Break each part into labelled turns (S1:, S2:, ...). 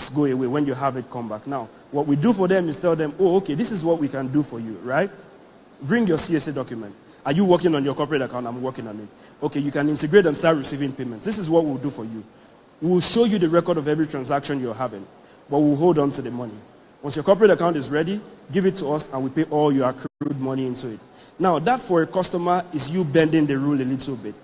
S1: just go away. When you have it, come back. Now, what we do for them is tell them, oh, okay, this is what we can do for you, right? Bring your CSA document. Are you working on your corporate account? I'm working on it. Okay, you can integrate and start receiving payments. This is what we'll do for you. We'll show you the record of every transaction you're having, but we'll hold on to the money. Once your corporate account is ready, give it to us and we pay all your accrued money into it. Now, that for a customer is you bending the rule a little bit.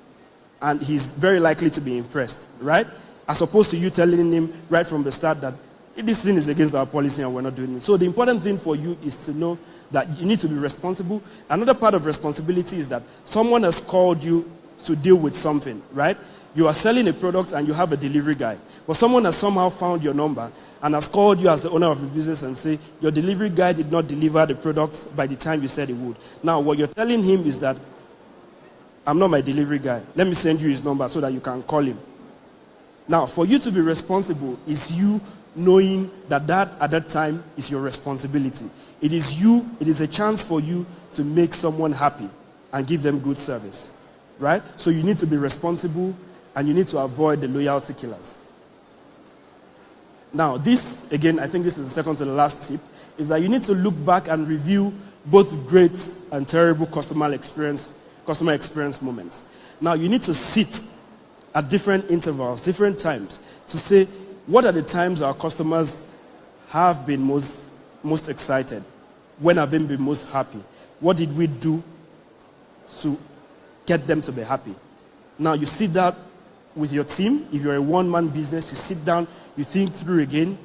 S1: And he's very likely to be impressed, right? As opposed to you telling him right from the start that this thing is against our policy and we're not doing it. So the important thing for you is to know that you need to be responsible. Another part of responsibility is that someone has called you to deal with something, right? You are selling a product and you have a delivery guy. But someone has somehow found your number and has called you as the owner of the business and say, your delivery guy did not deliver the product by the time you said he would. Now, what you're telling him is that, I'm not my delivery guy. Let me send you his number so that you can call him. Now, for you to be responsible is you knowing that at that time is your responsibility. It is a chance for you to make someone happy and give them good service, right? So you need to be responsible and you need to avoid the loyalty killers. Now, this, again, I think this is the second to the last tip, is that you need to look back and review both great and terrible customer experience moments. Now, you need to sit at different intervals, different times, to say, what are the times our customers have been most excited? When have they been most happy? What did we do to get them to be happy? Now, you sit down with your team. If you're a one-man business, you sit down, you think through again,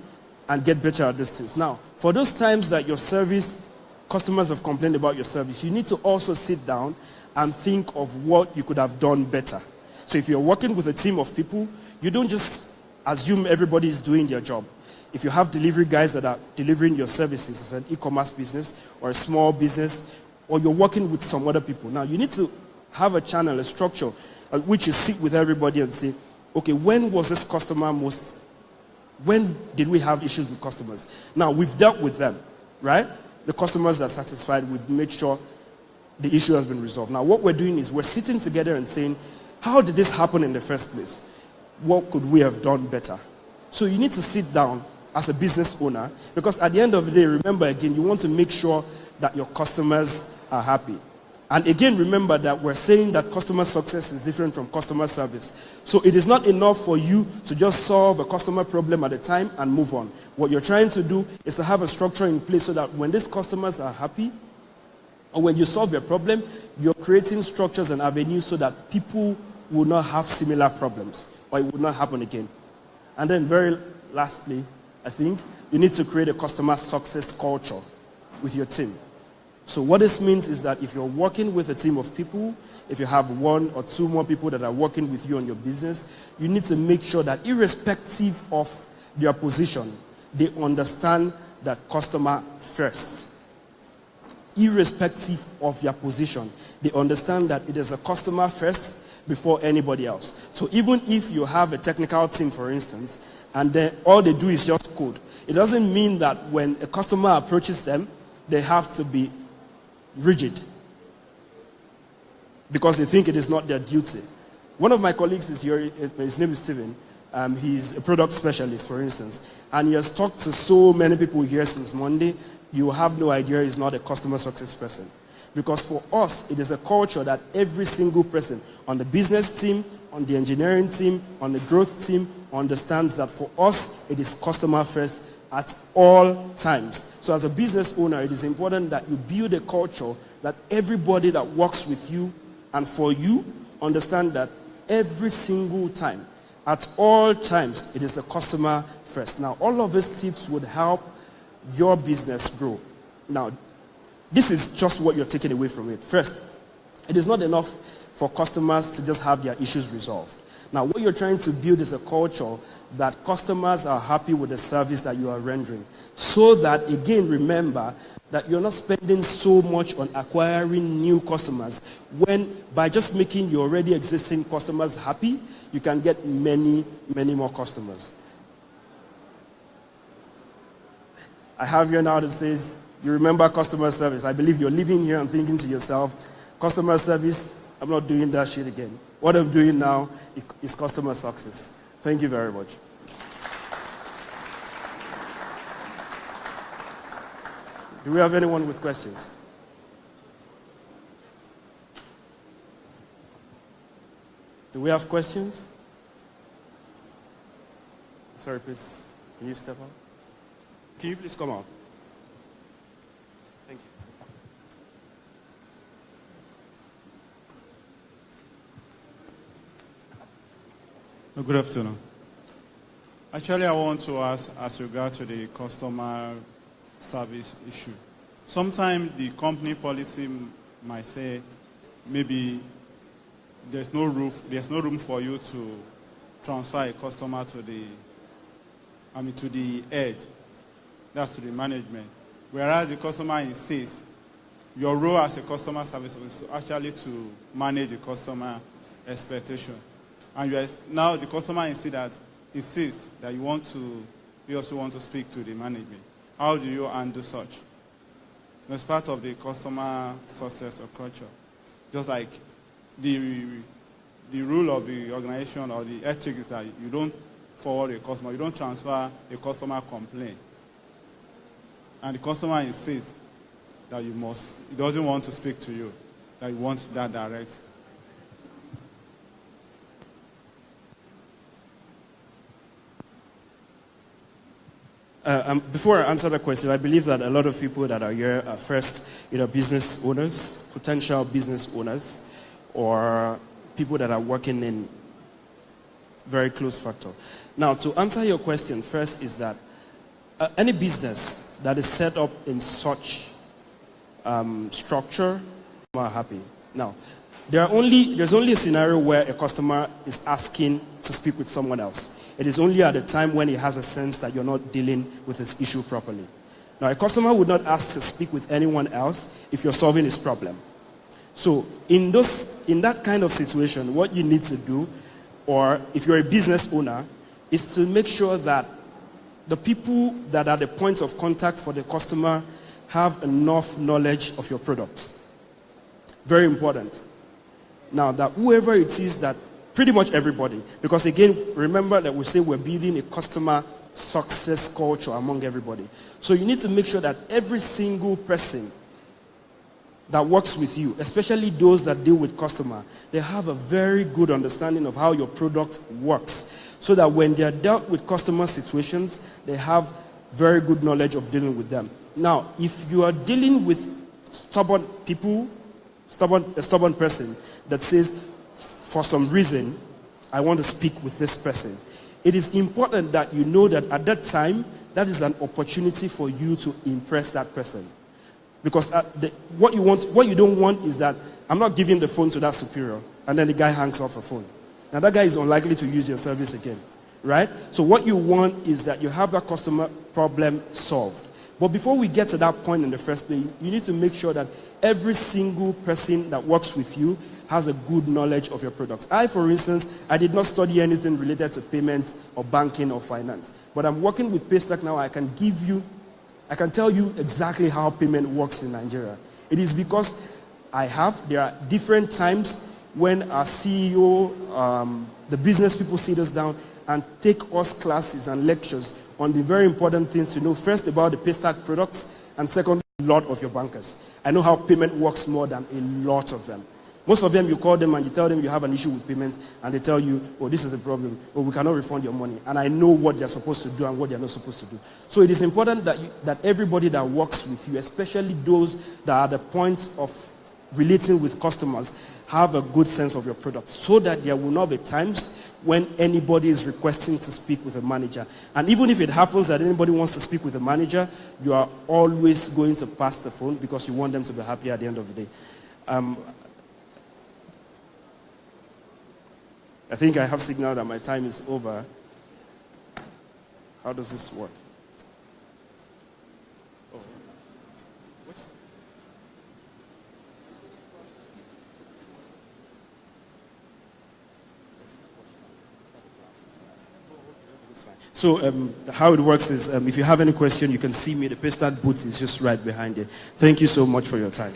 S1: and get better at those things. Now, for those times that your service, customers have complained about your service, you need to also sit down and think of what you could have done better. So if you're working with a team of people, you don't just assume everybody is doing their job. If you have delivery guys that are delivering your services as an e-commerce business or a small business, or you're working with some other people, now you need to have a channel, a structure, which you sit with everybody and say, okay, when was this customer when did we have issues with customers? Now, we've dealt with them, right? The customers are satisfied. We've made sure the issue has been resolved. Now, what we're doing is we're sitting together and saying, how did this happen in the first place? What could we have done better? So you need to sit down as a business owner, because at the end of the day, remember again, you want to make sure that your customers are happy. And again, remember that we're saying that customer success is different from customer service. So it is not enough for you to just solve a customer problem at a time and move on. What you're trying to do is to have a structure in place so that when these customers are happy, or when you solve your problem, you're creating structures and avenues so that people will not have similar problems, or it will not happen again. And then very lastly, I think, you need to create a customer success culture with your team. So what this means is that if you're working with a team of people, if you have one or two more people that are working with you on your business, you need to make sure that irrespective of their position, they understand that customer first. Irrespective of their position, they understand that it is a customer first before anybody else. So even if you have a technical team, for instance, and then all they do is just code, it doesn't mean that when a customer approaches them, they have to be rigid because they think it is not their duty. One of my colleagues is here, his name is Steven. He's a product specialist, for instance, and he has talked to so many people here since Monday. You have no idea he's not a customer success person. Because for us, it is a culture that every single person on the business team, on the engineering team, on the growth team, understands that for us, it is customer first at all times. So as a business owner, it is important that you build a culture that everybody that works with you and for you understand that every single time, at all times, it is a customer first. Now, all of these tips would help your business grow. Now, this is just what you're taking away from it. First, it is not enough for customers to just have their issues resolved. Now, what you're trying to build is a culture that customers are happy with the service that you are rendering. So that, again, remember that you're not spending so much on acquiring new customers when by just making your already existing customers happy, you can get many, many more customers. I have here now that says, you remember customer service. I believe you're living here and thinking to yourself, customer service, I'm not doing that shit again. What I'm doing now is customer success. Thank you very much. Do we have anyone with questions? Do we have questions? Sorry, please. Can you step up? Can you please come out? Thank you.
S2: Good afternoon. Actually, I want to ask as regard to the customer service issue. Sometimes the company policy might say maybe there's no room for you to transfer a customer to the head, that's to the management. Whereas the customer insists, your role as a customer service is actually to manage the customer expectation. And now the customer insists that you also want to speak to the management. How do you handle such? It's part of the customer success or culture. Just like the rule of the organization or the ethics is that you don't forward a customer, you don't transfer a customer complaint. And the customer insists that he doesn't want to speak to you, that he wants that direct.
S1: Before I answer the question, I believe that a lot of people that are here are first, business owners, potential business owners, or people that are working in very close factor. Now, to answer your question first is that any business that is set up in such structure are happy. Now, there's only a scenario where a customer is asking to speak with someone else. It is only at the time when he has a sense that you're not dealing with his issue properly. Now, a customer would not ask to speak with anyone else if you're solving his problem. So in that kind of situation, what you need to do, or if you're a business owner, is to make sure that the people that are the points of contact for the customer have enough knowledge of your products. Very important. Now, that whoever it is that pretty much everybody, because again, remember that we say we're building a customer success culture among everybody. So you need to make sure that every single person that works with you, especially those that deal with customer, they have a very good understanding of how your product works, so that when they are dealt with customer situations, they have very good knowledge of dealing with them. Now, if you are dealing with stubborn people, a stubborn person that says, for some reason, I want to speak with this person, it is important that you know that at that time, that is an opportunity for you to impress that person. Because what you don't want is that I'm not giving the phone to that superior, and then the guy hangs off the phone. Now that guy is unlikely to use your service again, right? So what you want is that you have that customer problem solved. But before we get to that point in the first place, you need to make sure that every single person that works with you has a good knowledge of your products. For instance, I did not study anything related to payments or banking or finance. But I'm working with Paystack now. I can tell you exactly how payment works in Nigeria. It is because there are different times when our CEO, the business people sit us down and take us classes and lectures on the very important things to know. First, about the Paystack products, and second, a lot of your bankers. I know how payment works more than a lot of them. Most of them, you call them and you tell them you have an issue with payments, and they tell you, oh, this is a problem, or we cannot refund your money. And I know what they're supposed to do and what they're not supposed to do. So it is important that everybody that works with you, especially those that are the points of relating with customers, have a good sense of your product, so that there will not be times when anybody is requesting to speak with a manager. And even if it happens that anybody wants to speak with a manager, you are always going to pass the phone because you want them to be happy at the end of the day. I think I have signaled that my time is over. How does this work? So how it works is, if you have any question, you can see me. The Paystack booth is just right behind you. Thank you so much for your time.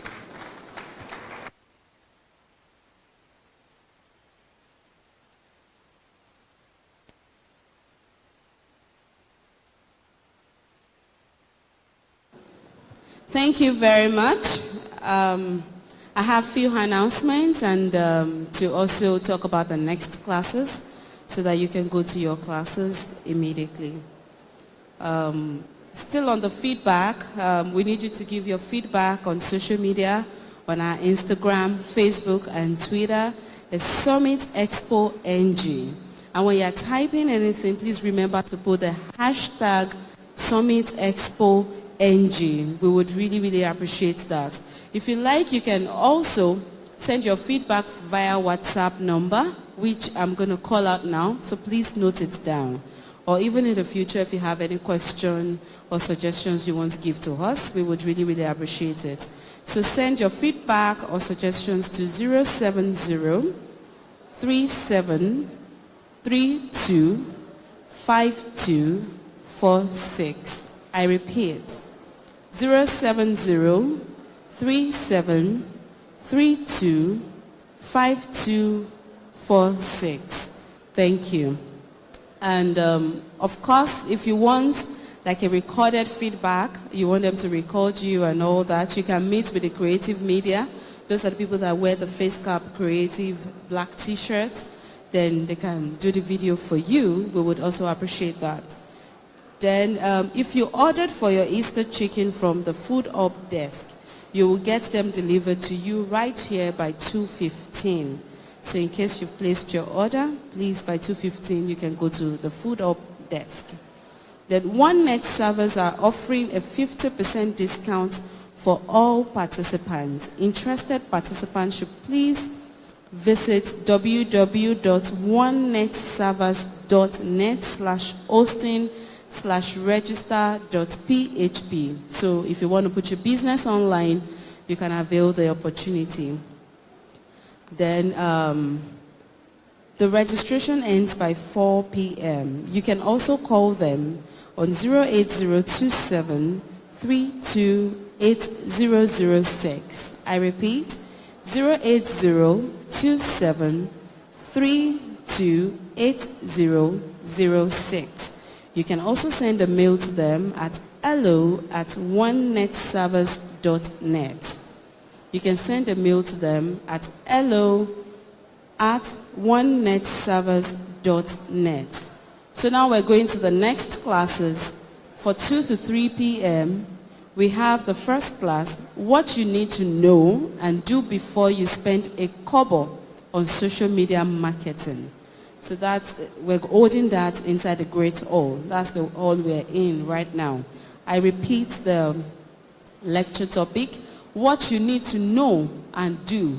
S3: Thank you very much. I have a few announcements and to also talk about the next classes so that you can go to your classes immediately. Still on the feedback, we need you to give your feedback on social media, on our Instagram, Facebook, and Twitter. It's Summit Expo NG. And when you're typing anything, please remember to put the hashtag Summit Expo NG. We would really, really appreciate that. If you like, you can also send your feedback via WhatsApp number, which I'm going to call out now, so please note it down. Or even in the future, if you have any question or suggestions you want to give to us, we would really, really appreciate it. So send your feedback or suggestions to 070-3732-5246. I repeat, 070-3732-5246. Thank you. And of course, if you want like a recorded feedback, you want them to record you and all that, you can meet with the creative media. Those are the people that wear the face cap creative black t-shirts. Then they can do the video for you. We would also appreciate that. Then if you ordered for your Easter chicken from the Food Up desk, you will get them delivered to you right here by 2:15. So in case you've placed your order, please by 2:15 you can go to the Food Up desk. Then OneNet servers are offering a 50% discount for all participants. Interested participants should please visit www.onenetservers.net/hosting/register.php. So if you want to put your business online, you can avail the opportunity. Then the registration ends by 4 p.m. You can also call them on 08027 328006. I repeat, 08027 328006. You can also send a mail to them at hello@onenetservers.net. You can send a mail to them at hello@onenetservers.net. So now we're going to the next classes. For 2 to 3 p.m., we have the first class, what you need to know and do before you spend a kobo on social media marketing. So we're holding that inside the Great Hall. That's the hall we're in right now. I repeat the lecture topic, what you need to know and do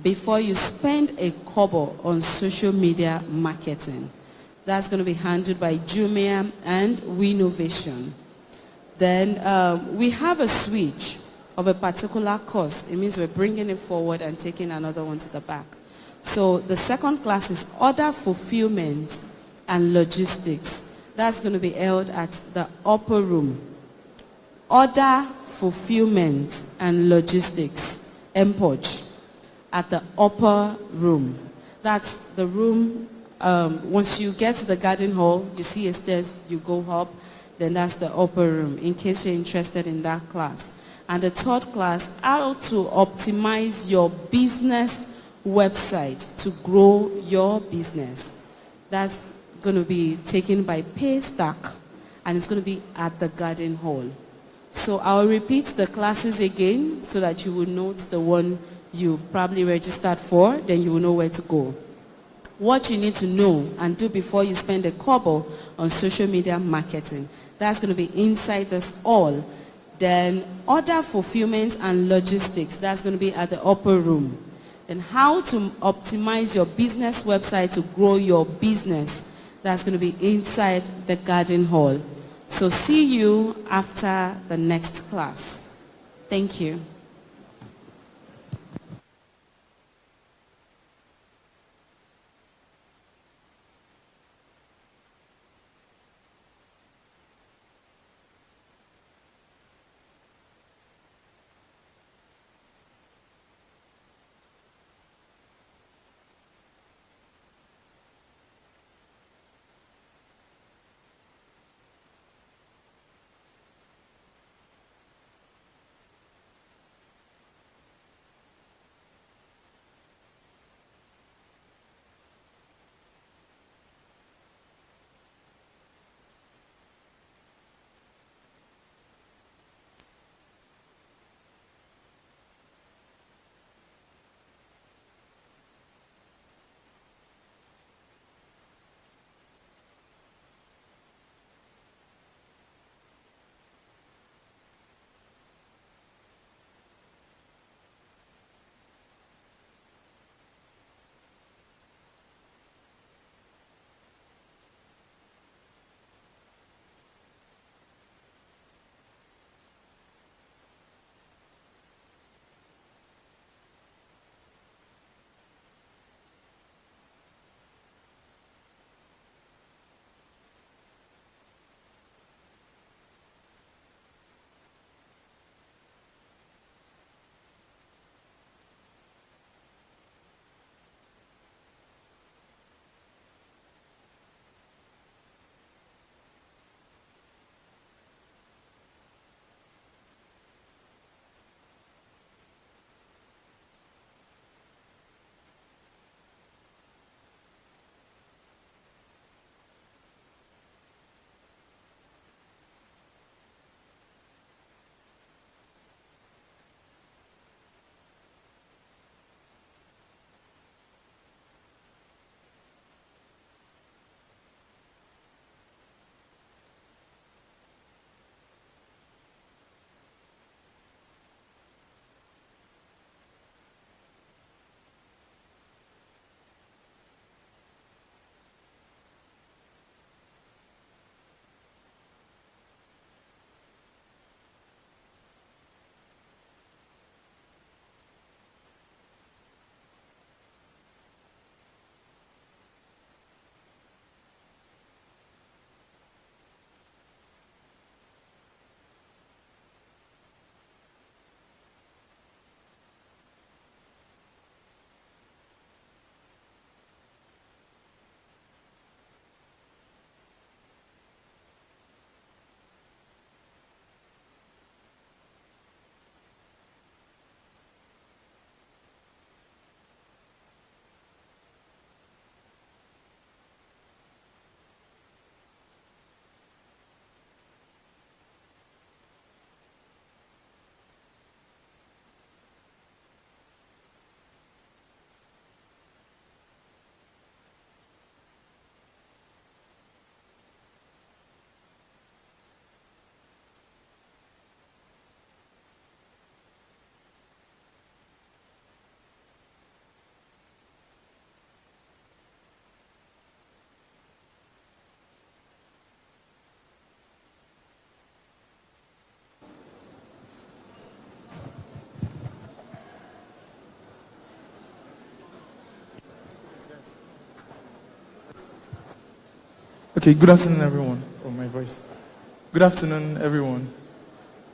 S3: before you spend a kobo on social media marketing. That's going to be handled by Jumia and Winnovation. Then we have a switch of a particular course. It means we're bringing it forward and taking another one to the back. So the second class is order fulfillment and logistics. That's going to be held at the upper room. Order fulfillment and logistics, MPOJ, at the upper room. That's the room, once you get to the garden hall, you see a stairs, you go up, then that's the upper room, in case you're interested in that class. And the third class, how to optimize your business website to grow your business. That's going to be taken by Paystack, and it's going to be at the garden hall. So I'll repeat the classes again so that you will note the one you probably registered for, then you will know where to go. What you need to know and do before you spend a kobo on social media marketing. That's going to be inside this hall. Then order fulfillment and logistics. That's going to be at the upper room. Then how to optimize your business website to grow your business. That's going to be inside the garden hall. So see you after the next class. Thank you.
S4: Okay, good afternoon, everyone. Oh, my voice. Good afternoon, everyone.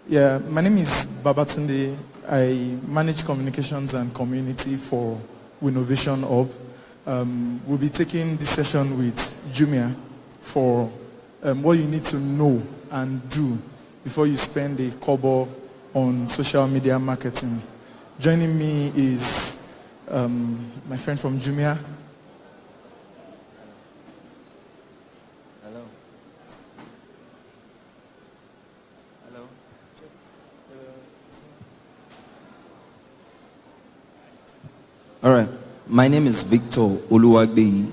S4: Yeah, my name is Babatunde. I manage communications and community for Innovation Hub. We'll be taking this session with Jumia for what you need to know and do before you spend a kobo on social media marketing. Joining me is my friend from Jumia.
S5: Hello. Hello. All right. My name is Victor Oluwagbeyi,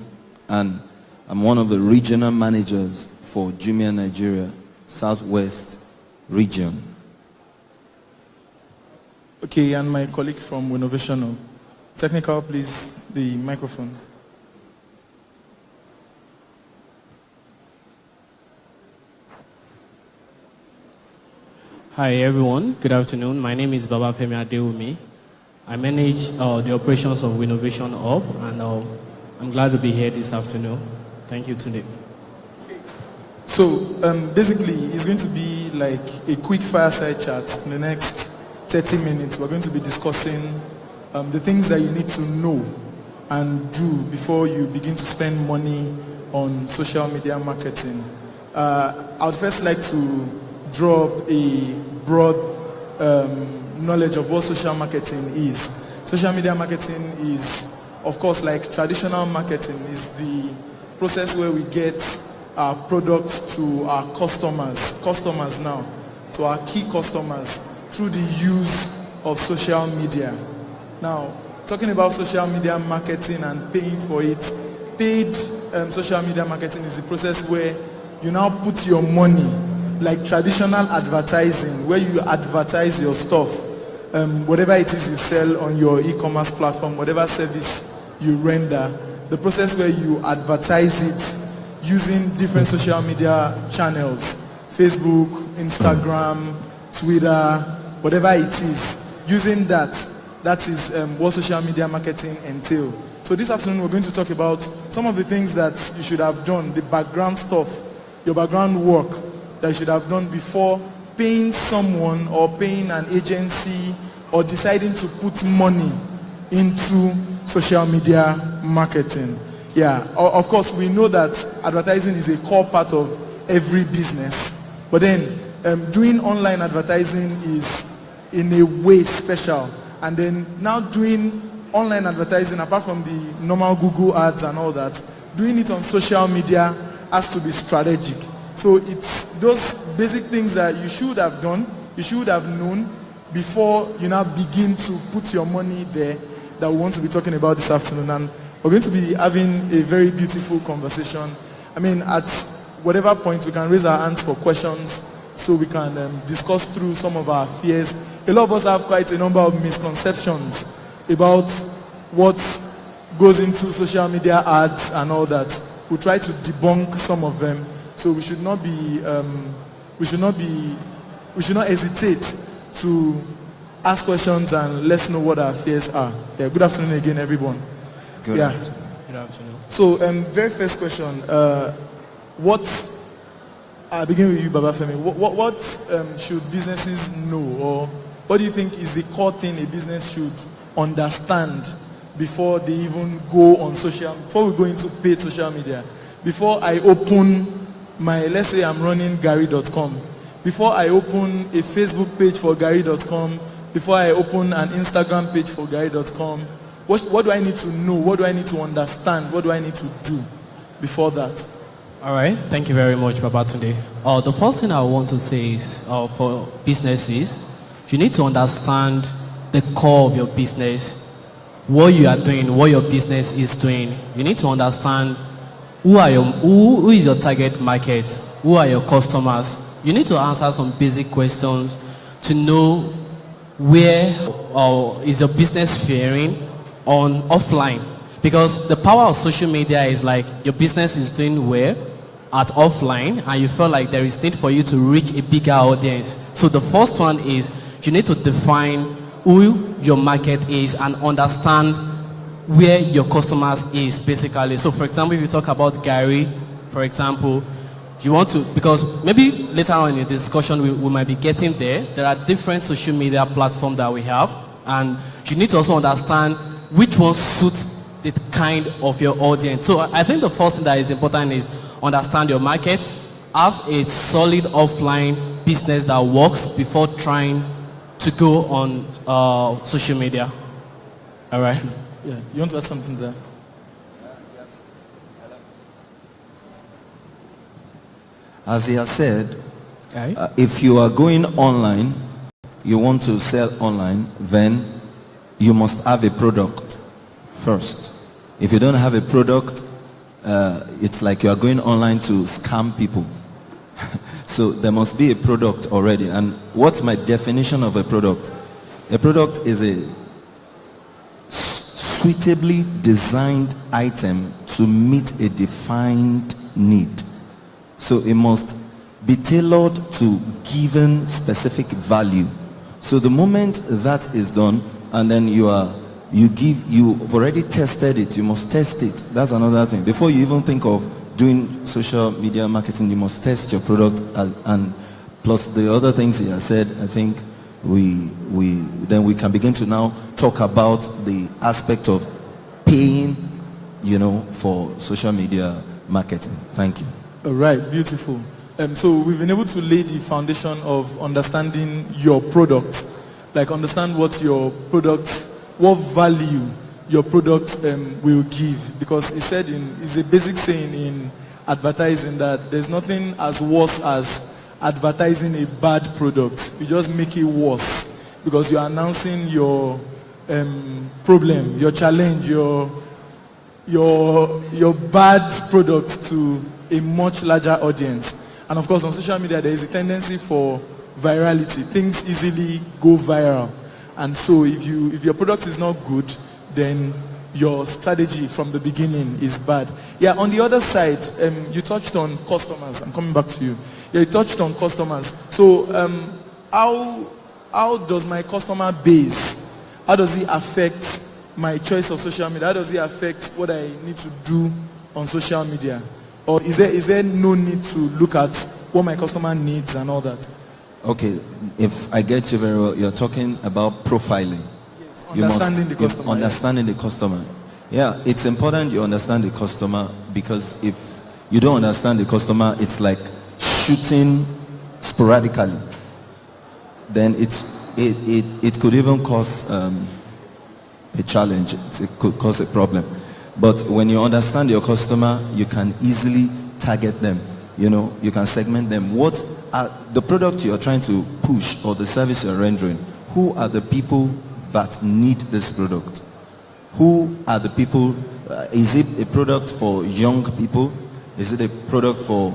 S5: and I'm one of the regional managers for Jumia Nigeria, Southwest region.
S4: Okay, and my colleague from Innovation Hub. Technical, please, the microphones.
S6: Hi everyone, good afternoon. My name is Baba Femi Adewumi. I manage the operations of Innovation Hub, and I'm glad to be here this afternoon. Thank you today.
S4: So basically, it's going to be like a quick fireside chat in the next 30 minutes. We're going to be discussing the things that you need to know and do before you begin to spend money on social media marketing. I would first like to drop a broad knowledge of what social marketing is. Social media marketing is, of course, like traditional marketing, is the process where we get our products to our customers now, to our key customers through the use of social media. Now, talking about social media marketing and paying for it, paid social media marketing is the process where you now put your money, like traditional advertising, where you advertise your stuff, whatever it is you sell on your e-commerce platform, whatever service you render, the process where you advertise it using different social media channels, Facebook, Instagram, Twitter, whatever it is, using that is what social media marketing entails. So this afternoon we're going to talk about some of the things that you should have done, the background stuff, your background work that you should have done before paying someone or paying an agency or deciding to put money into social media marketing. Yeah, of course we know that advertising is a core part of every business, but then doing online advertising is in a way special. And then now doing online advertising, apart from the normal Google ads and all that, doing it on social media has to be strategic. So it's those basic things that you should have done, you should have known before you now begin to put your money there, that we want to be talking about this afternoon. And we're going to be having a very beautiful conversation. I mean, at whatever point we can raise our hands for questions so we can discuss through some of our fears. A lot of us have quite a number of misconceptions about what goes into social media ads and all that. We'll try to debunk some of them. So we should not hesitate to ask questions and let's know what our fears are. Yeah, good afternoon again, everyone.
S5: Good afternoon.
S6: Good afternoon.
S4: So, very first question. I begin with you, Baba Femi. What should businesses know, or what do you think is the core thing a business should understand before they even go on before we go into paid social media? Before I open let's say I'm running Gary.com. Before I open a Facebook page for Gary.com, before I open an Instagram page for Gary.com, what do I need to know? What do I need to understand? What do I need to do before that?
S6: All right, thank you very much, Babatunde. The first thing I want to say is for businesses, you need to understand the core of your business, what you are doing, what your business is doing. You need to understand who is your target market, who are your customers. You need to answer some basic questions to know where is your business faring on offline. Because the power of social media is like your business is doing well at offline and you feel like there is need for you to reach a bigger audience. So the first one is you need to define who your market is and understand where your customers is basically. So for example, if you talk about Gary, For example, you want to, because maybe later on in the discussion we might be getting there. There are different social media platforms that we have, and you need to also understand which one suits the kind of your audience. So I think the first thing that is important is understand your market, have a solid offline business that works before trying to go on social media. All right?
S4: Yeah, you want to add something there?
S5: As he has said, if you are going online, you want to sell online, then you must have a product first. If you don't have a product, it's like you are going online to scam people. So there must be a product already. And what's my definition of a product? A product is a suitably designed item to meet a defined need. So it must be tailored to given specific value. So the moment that is done, and then you've already tested it, you must test it. That's another thing. Before you even think of doing social media marketing, you must test your product, and plus the other things he has said. I think then we can begin to now talk about the aspect of paying, for social media marketing. Thank you.
S4: All right, beautiful. So we've been able to lay the foundation of understanding your product, like understand what your product, what value your product will give. Because he said it's a basic saying in advertising that there's nothing as worse as advertising a bad product. You just make it worse because you're announcing your problem, your challenge, your bad product to a much larger audience. And of course on social media there is a tendency for virality. Things easily go viral. And so if your product is not good, then your strategy from the beginning is bad. Yeah, on the other side, you touched on customers. I'm coming back to you. Yeah, you touched on customers. So how does my customer base, how does it affect my choice of social media? How does it affect what I need to do on social media? Or is there no need to look at what my customer needs and all that?
S5: Okay, if I get you very well, you're talking about profiling.
S4: Yes, understanding the customer.
S5: Understanding the customer. Yeah, it's important you understand the customer, because if you don't understand the customer, it's like shooting sporadically. Then it could even cause a challenge. It could cause a problem. But when you understand your customer, you can easily target them. You can segment them. What are the product you're trying to push or the service you're rendering? Who are the people that need this product? Who are the people? Is it a product for young people? Is it a product for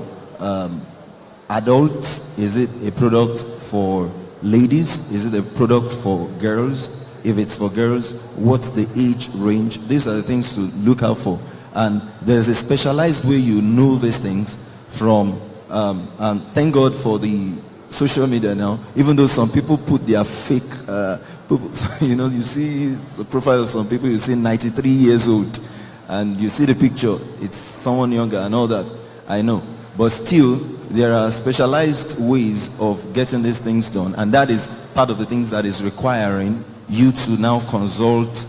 S5: adults? Is it a product for ladies? Is it a product for girls? If it's for girls, what's the age range? These are the things to look out for. And there's a specialized way you know these things from, and thank God for the social media now, even though some people put their fake, you see the profile of some people, you see 93 years old, and you see the picture, it's someone younger and all that, I know. But still, there are specialized ways of getting these things done, and that is part of the things that is requiring you to now consult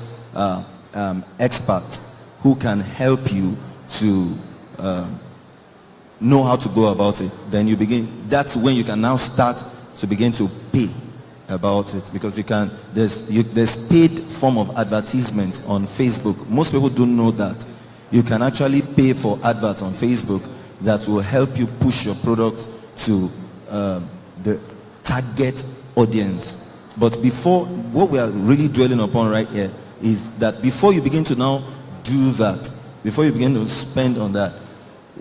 S5: experts who can help you to know how to go about it. Then you begin, that's when you can now start to begin to pay about it, because there's paid form of advertisement on Facebook. Most people don't know that. You can actually pay for adverts on Facebook that will help you push your product to the target audience. But before, what we are really dwelling upon right here is that before you begin to now do that, before you begin to spend on that,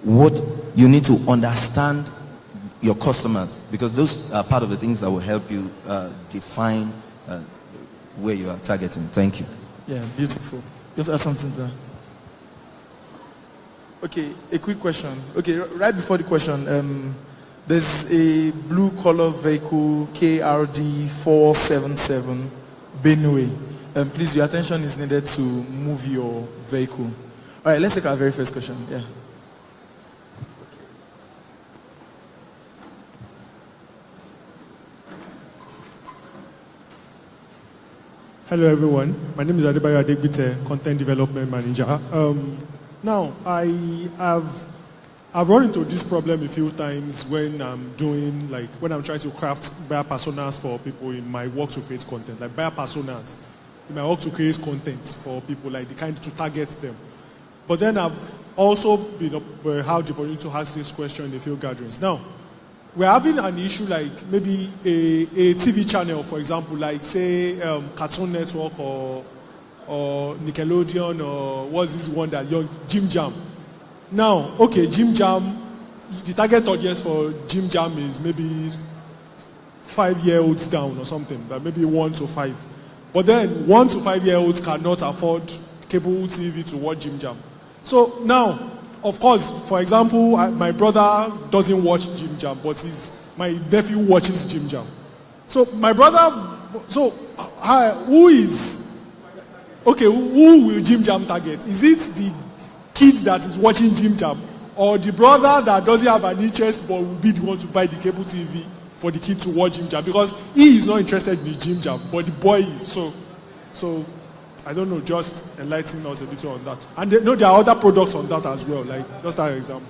S5: what you need to understand your customers, because those are part of the things that will help you define where you are targeting. Thank you.
S4: Yeah, beautiful. You want to add something there? Okay, a quick question. Okay, right before the question, there's a blue color vehicle, KRD 477, Benue. Please, your attention is needed to move your vehicle. All right, let's take our very first question. Yeah.
S7: Hello, everyone. My name is Adebayo Adegbite, Content Development Manager. Now, I've run into this problem a few times when I'm when I'm trying to craft buyer personas for people in my work to create content, like buyer personas. In my work to create content for people, like the kind to target them. But then I've also had the opportunity to ask this question in a few gatherings. Now, we're having an issue like maybe a TV channel, for example, like say Cartoon Network or Nickelodeon or what's this one that Jim Jam. Now, okay, Jim Jam, the target audience for Jim Jam is maybe 5-year-olds down or something, but maybe 1 to 5. But then 1 to 5-year-olds cannot afford cable TV to watch Jim Jam. So now, of course, for example, my brother doesn't watch Jim Jam, but my nephew watches Jim Jam. So my brother, who will Jim Jam target? Is it the kid that is watching Jim Jam, or the brother that doesn't have an interest but will be the one to buy the cable TV for the kid to watch Jim Jam? Because he is not interested in the Jim Jam, but the boy is. So I don't know, just enlighten us a little on that. And there are other products on that as well, like just that example.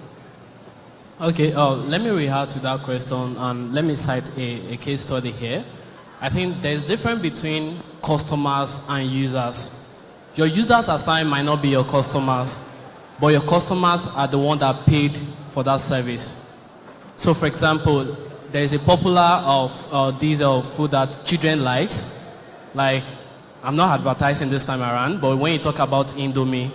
S6: Okay, let me react to that question and let me cite a case study here. I think there's difference between customers and users. Your users at times might not be your customers, but your customers are the one that paid for that service. So for example, there is a popular of diesel food that children likes, like I'm not advertising this time around, but when you talk about Indomie,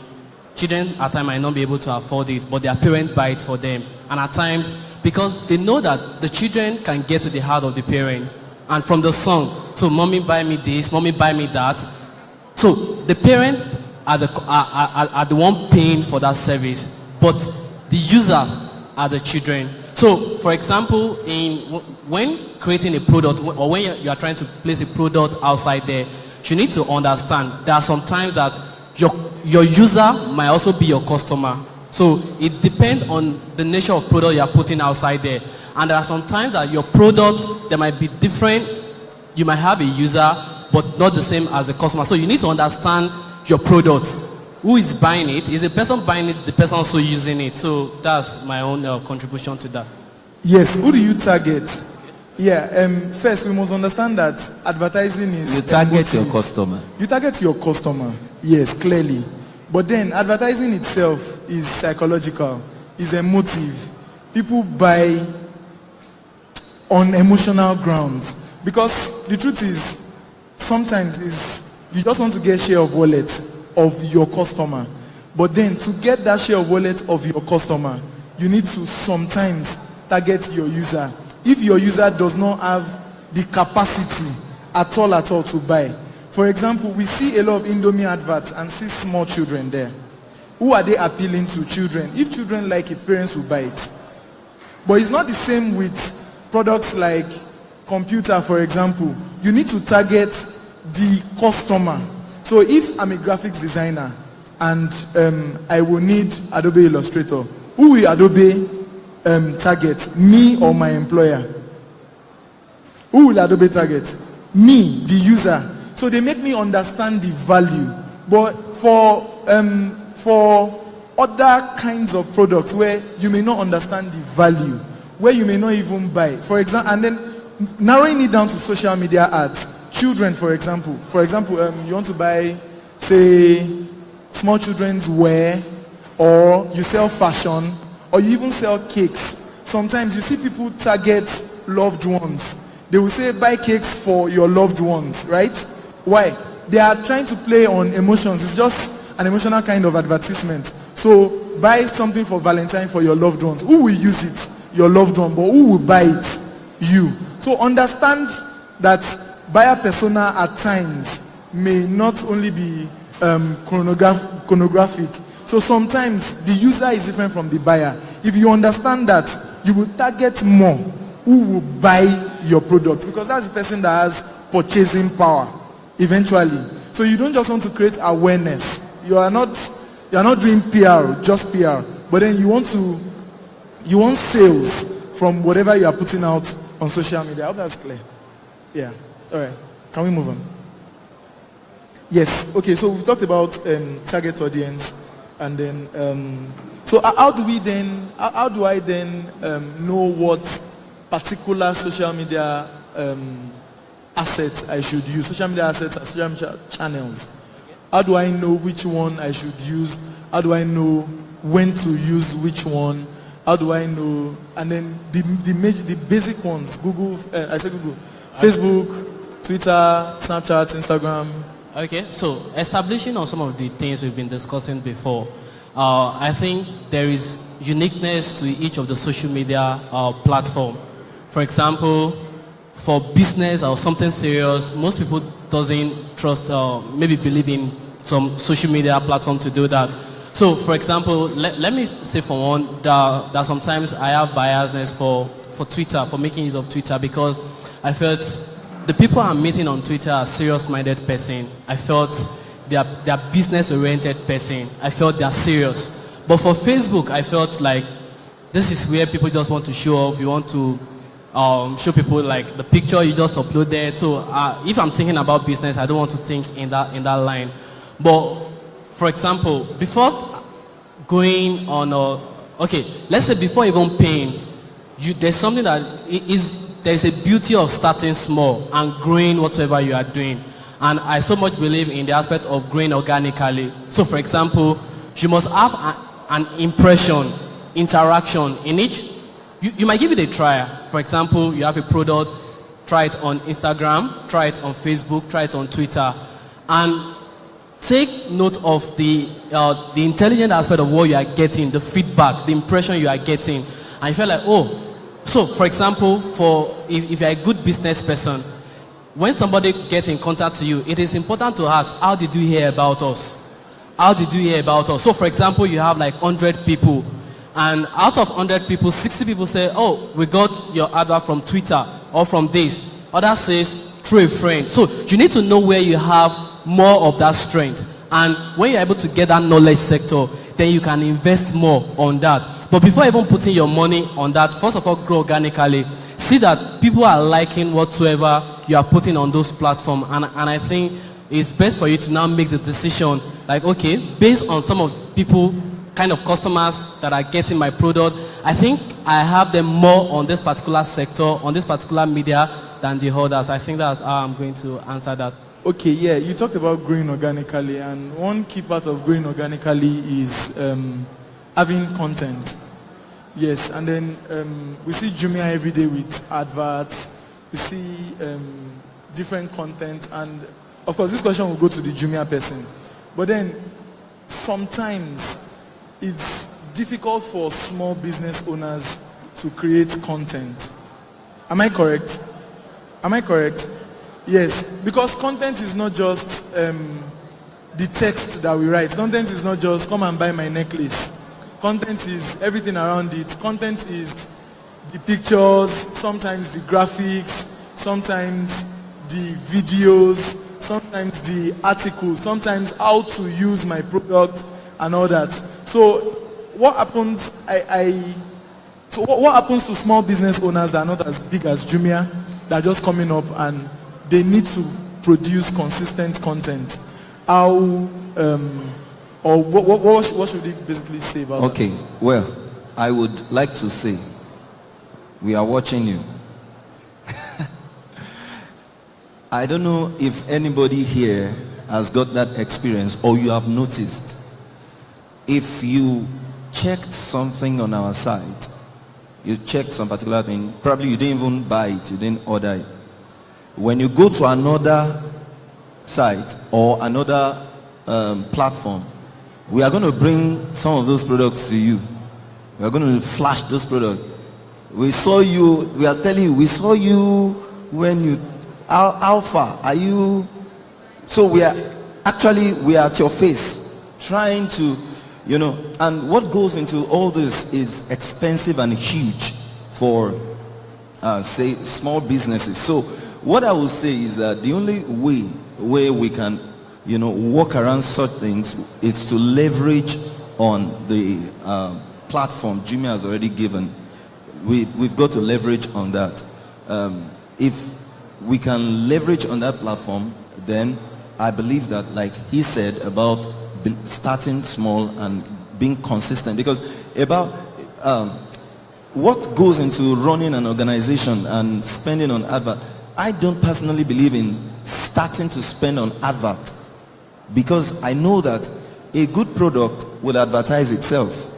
S6: children at times might not be able to afford it, but their parents buy it for them. And at times, because they know that the children can get to the heart of the parents, and from the song, so mommy buy me this, mommy buy me that. So the parent are the one paying for that service, but the user are the children. So for example, when creating a product, or when you are trying to place a product outside there, you need to understand there are some times that your user might also be your customer. So it depends on the nature of product you are putting outside there. And there are some times that your products, they might be different. You might have a user, but not the same as a customer. So you need to understand your product. Who is buying it? Is the person buying it the person also using it? So that's my own contribution to that.
S4: Yes, who do you target? Yeah, first we must understand that advertising is...
S5: You target your customer.
S4: You target your customer, yes, clearly. But then advertising itself is psychological, is emotive. People buy on emotional grounds. Because the truth is, sometimes you just want to get share of wallet of your customer. But then to get that share of wallet of your customer, you need to sometimes target your user. If your user does not have the capacity at all to buy. For example, we see a lot of Indomie adverts and see small children there. Who are they appealing to? Children. If children like it, parents will buy it. But it's not the same with products like computer, for example. You need to target the customer. So if I'm a graphics designer and I will need Adobe Illustrator, who will Adobe target? Me or my employer? Who will Adobe target? Me, the user. So they make me understand the value. But for other kinds of products where you may not understand the value, where you may not even buy, for example, and then narrowing it down to social media ads. Children, for example, you want to buy, say, small children's wear, or you sell fashion, or you even sell cakes. Sometimes you see people target loved ones. They will say, buy cakes for your loved ones, right? Why? They are trying to play on emotions. It's just an emotional kind of advertisement. So buy something for Valentine for your loved ones. Who will use it? Your loved one. But who will buy it? You. So understand that buyer persona at times may not only be chronographic. So sometimes the user is different from the buyer. If you understand that, you will target more who will buy your product, because that's the person that has purchasing power eventually. So you don't just want to create awareness. You are not doing PR, just PR. But then you want sales from whatever you are putting out on social media. I hope that's clear. Yeah. All right. Can we move on? Yes. Okay. So we've talked about target audience, and then so how do I then know what particular social media assets I should use? Social media assets and social media channels. How do I know which one I should use? How do I know when to use which one? How do I know? And then the basic ones: Google. I say Google, Facebook, Twitter, Snapchat, Instagram.
S6: Okay, so establishing on some of the things we've been discussing before, I think there is uniqueness to each of the social media platform. For example, for business or something serious, most people doesn't trust or maybe believe in some social media platform to do that. So, for example, let me say for one that sometimes I have biasness for Twitter, for making use of Twitter, because I felt the people I'm meeting on Twitter are serious-minded person. I felt they are business-oriented person. I felt they are serious. But for Facebook, I felt like this is where people just want to show off. You want to show people like the picture you just uploaded. So if I'm thinking about business, I don't want to think in that line. But for example, before going on, okay, let's say before even paying, there's something that there's a beauty of starting small and growing whatever you are doing. And I so much believe in the aspect of growing organically. So for example, you must have an impression, interaction in each. You might give it a try. For example, you have a product, try it on Instagram, try it on Facebook, try it on Twitter. And take note of the intelligent aspect of what you are getting, the feedback, the impression you are getting. And you feel like, oh, so for example, if you're a good business person, when somebody gets in contact to you, it is important to ask, how did you hear about us? How did you hear about us? So for example, you have like 100 people, and out of 100 people, 60 people say, oh, we got your advert from Twitter or from this. Others says, through a friend. So you need to know where you have more of that strength. And when you're able to get that knowledge sector, then you can invest more on that. But before even putting your money on that, first of all, grow organically. See that people are liking whatsoever you are putting on those platforms. And I think it's best for you to now make the decision, like, okay, based on some of people, kind of customers that are getting my product, I think I have them more on this particular sector, on this particular media than the others. I think that's how I'm going to answer that.
S4: Okay, yeah, you talked about growing organically, and one key part of growing organically is having content. Yes, and then we see Jumia every day with adverts. We see different content, and of course this question will go to the Jumia person. But then sometimes it's difficult for small business owners to create content. Am I correct? Am I correct? Yes, because content is not just the text that we write. Content is not just come and buy my necklace. Content is everything around it. Content is the pictures, sometimes the graphics, sometimes the videos, sometimes the articles, sometimes how to use my product and all that. So what happens? What happens to small business owners that are not as big as Jumia, that are just coming up and they need to produce consistent content? How or what should they basically say about that?
S5: Okay, well, I would like to say we are watching you. I don't know if anybody here has got that experience or you have noticed. If you checked something on our site, you checked some particular thing, probably you didn't even buy it, you didn't order it. When you go to another site or another platform, we are going to bring some of those products to you. We are going to flash those products. We saw you, we are telling you, we saw you when you, how far are you? So we are at your face, trying to, and what goes into all this is expensive and huge for, say, small businesses. So what I will say is that the only way we can, work around such things is to leverage on the platform Jumia has already given. We've got to leverage on that. If we can leverage on that platform, then I believe that, like he said, about starting small and being consistent, because about what goes into running an organization and spending on advert, I don't personally believe in starting to spend on advert, because I know that a good product will advertise itself.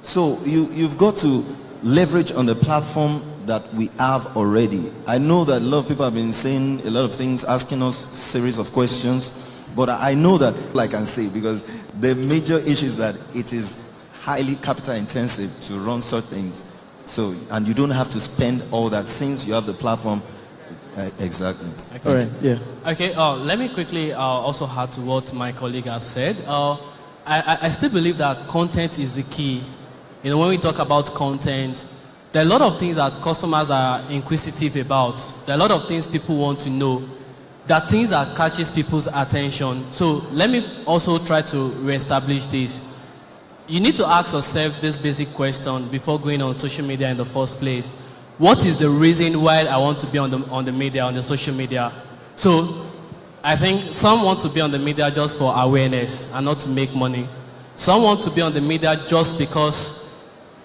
S5: So you've got to leverage on the platform that we have already. I know that a lot of people have been saying a lot of things, asking us series of questions, but I know that, like I say, because the major issue is that it is highly capital intensive to run such things. So, and you don't have to spend all that since you have the platform. Exactly.
S6: Okay.
S1: All right, yeah.
S6: Okay, let me quickly also add to what my colleague has said. I still believe that content is the key. You know, when we talk about content, there are a lot of things that customers are inquisitive about. There are a lot of things people want to know. There are things that catches people's attention. So let me also try to reestablish this. You need to ask yourself this basic question before going on social media in the first place. What is the reason why I want to be on the media, on the social media? So I think some want to be on the media just for awareness and not to make money. Some want to be on the media just because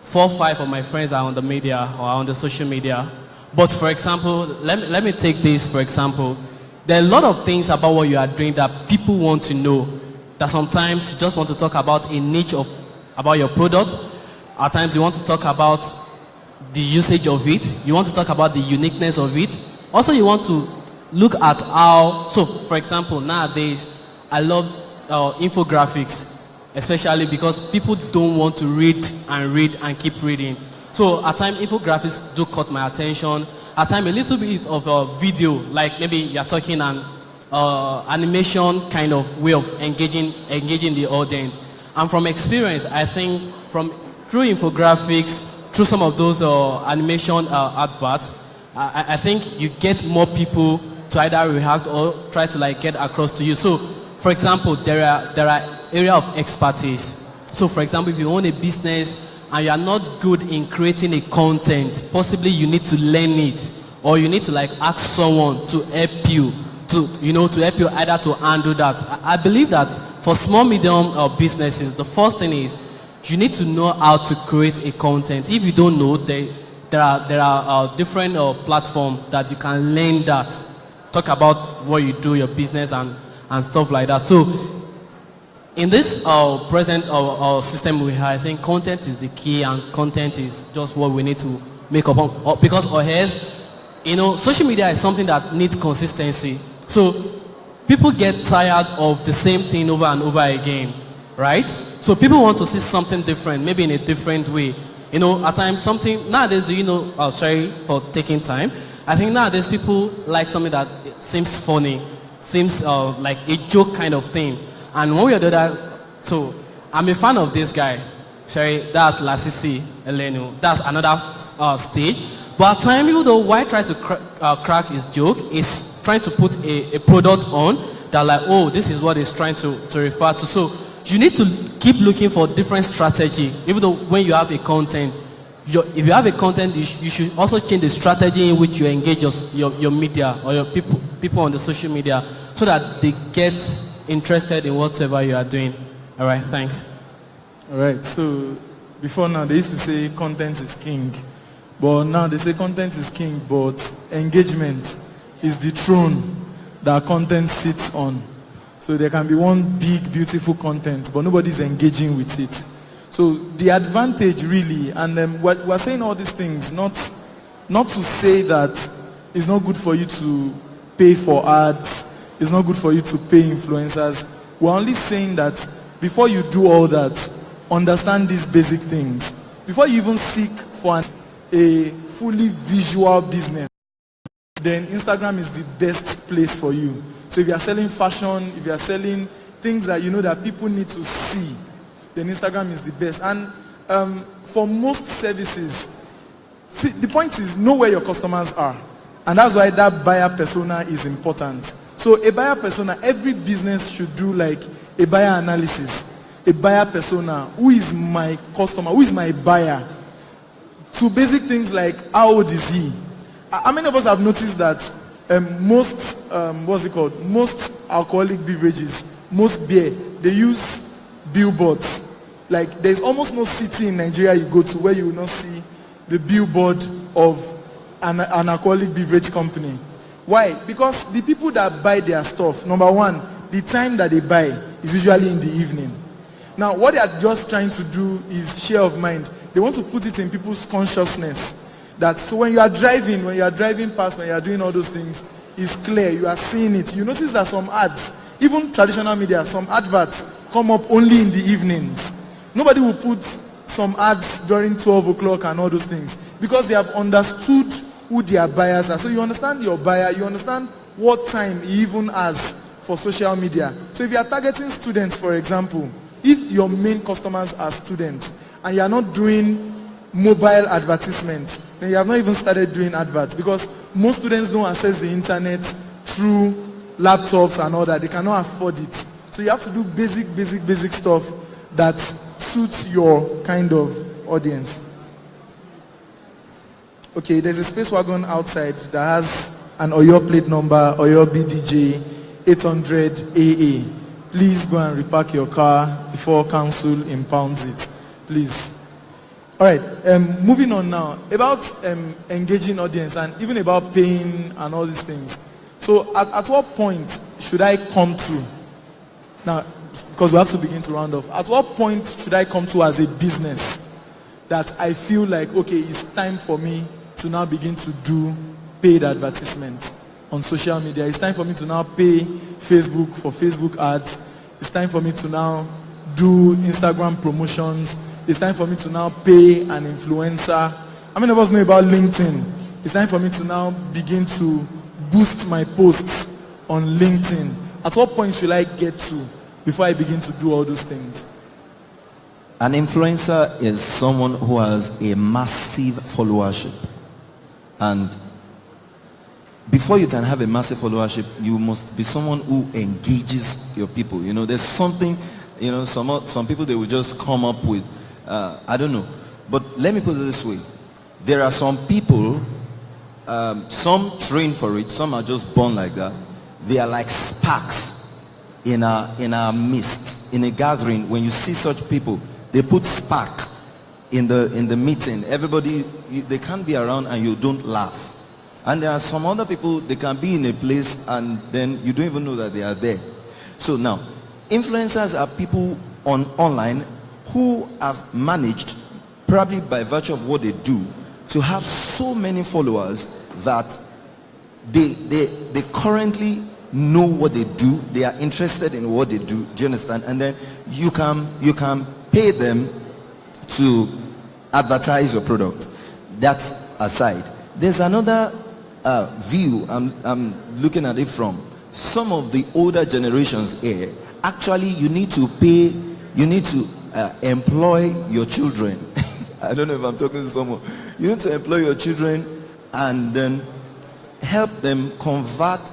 S6: 4 or 5 of my friends are on the media or on the social media. But for example, let me take this for example. There are a lot of things about what you are doing that people want to know. That sometimes you just want to talk about a niche about your product. At times you want to talk about the usage of it. You want to talk about the uniqueness of it. Also you want to look at how, so for example, nowadays I love infographics, especially because people don't want to read and keep reading. So at times infographics do caught my attention. At times a little bit of a video, like maybe you're talking an animation kind of way of engaging the audience. And from experience, I think through infographics, through some of those animation adverts, I think you get more people to either react or try to like get across to you. So, for example, there are area of expertise. So, for example, if you own a business and you are not good in creating a content, possibly you need to learn it, or you need to like ask someone to help you to help you either to handle that. I believe that for small medium businesses, the first thing is you need to know how to create a content. If you don't know, there are different platforms that you can learn that. Talk about what you do, your business and stuff like that. So in this present system we have, I think content is the key, and content is just what we need to make up on. Because or else, social media is something that needs consistency. So people get tired of the same thing over and over again, right? So people want to see something different, maybe in a different way. At times something, nowadays, sorry for taking time. I think nowadays people like something that seems funny, seems like a joke kind of thing. And when we do that, so I'm a fan of this guy. Sorry, that's Lasisi Elenu. That's another stage. But at times, even though why try to crack his joke is trying to put a product on that like, oh, this is what he's trying to refer to. So you need to keep looking for different strategy. Even though when you have a content, if you have a content, you should also change the strategy in which you engage your media or your people on the social media, so that they get interested in whatever you are doing. All right, thanks.
S4: All right, so before now they used to say content is king, but now they say content is king, but engagement is the throne that content sits on. So there can be one big, beautiful content, but nobody's engaging with it. So the advantage really, and we're saying all these things, not to say that it's not good for you to pay for ads, it's not good for you to pay influencers. We're only saying that before you do all that, understand these basic things. Before you even seek for a fully visual business, then Instagram is the best place for you. So if you are selling fashion, if you are selling things that you know that people need to see, then Instagram is the best. And for most services, see, the point is know where your customers are. And that's why that buyer persona is important. So a buyer persona, every business should do like a buyer analysis, a buyer persona. Who is my customer? Who is my buyer? To basic things like how old is he? How many of us have noticed that most most alcoholic beverages, most beer, they use billboards. Like there's almost no city in Nigeria you go to where you will not see the billboard of an alcoholic beverage company. Why? Because the people that buy their stuff, number one, the time that they buy is usually in the evening. Now, what they are just trying to do is share of mind. They want to put it in people's consciousness that so when you are driving past, when you are doing all those things, it's clear, you are seeing it. You notice that some ads, even traditional media, some adverts come up only in the evenings. Nobody will put some ads during 12 o'clock and all those things because they have understood who their buyers are. So you understand your buyer, you understand what time he even has for social media. So if you are targeting students, for example, if your main customers are students and you are not doing mobile advertisements, then you have not even started doing adverts because most students don't access the internet through laptops and all that. They cannot afford it. So you have to do basic stuff that suits your kind of audience. Okay, there's a space wagon outside that has an Oyo plate number, Oyo BDJ 800 AA. Please go and repark your car before council impounds it. Please. All right, moving on now. About engaging audience and even about paying and all these things. So at what point should I come to? Now, because we have to begin to round off. At what point should I come to as a business that I feel like, okay, it's time for me to now begin to do paid advertisements on social media. It's time for me to now pay Facebook for Facebook ads. It's time for me to now do Instagram promotions. It's time for me to now pay an influencer. How many of us know about LinkedIn? It's time for me to now begin to boost my posts on LinkedIn. At what point should I get to before I begin to do all those things?
S5: An influencer is someone who has a massive followership. And before you can have a massive followership, you must be someone who engages your people. You know, there's something, you know, some people, they will just come up with, I don't know. But let me put it this way. There are some people, some train for it, some are just born like that. They are like sparks in our midst, in a gathering. When you see such people, they put spark in the meeting. Everybody, they can't be around and you don't laugh. And there are some other people, they can be in a place and then you don't even know that they are there. So now, influencers are people online who have managed, probably by virtue of what they do, to have so many followers that they currently know what they do. They are interested in what they do. Do you understand? And then you can pay them to advertise your product. That's aside. There's another view I'm looking at it from. Some of the older generations here, actually you need to pay, you need to employ your children. I don't know if I'm talking to someone. You need to employ your children and then help them convert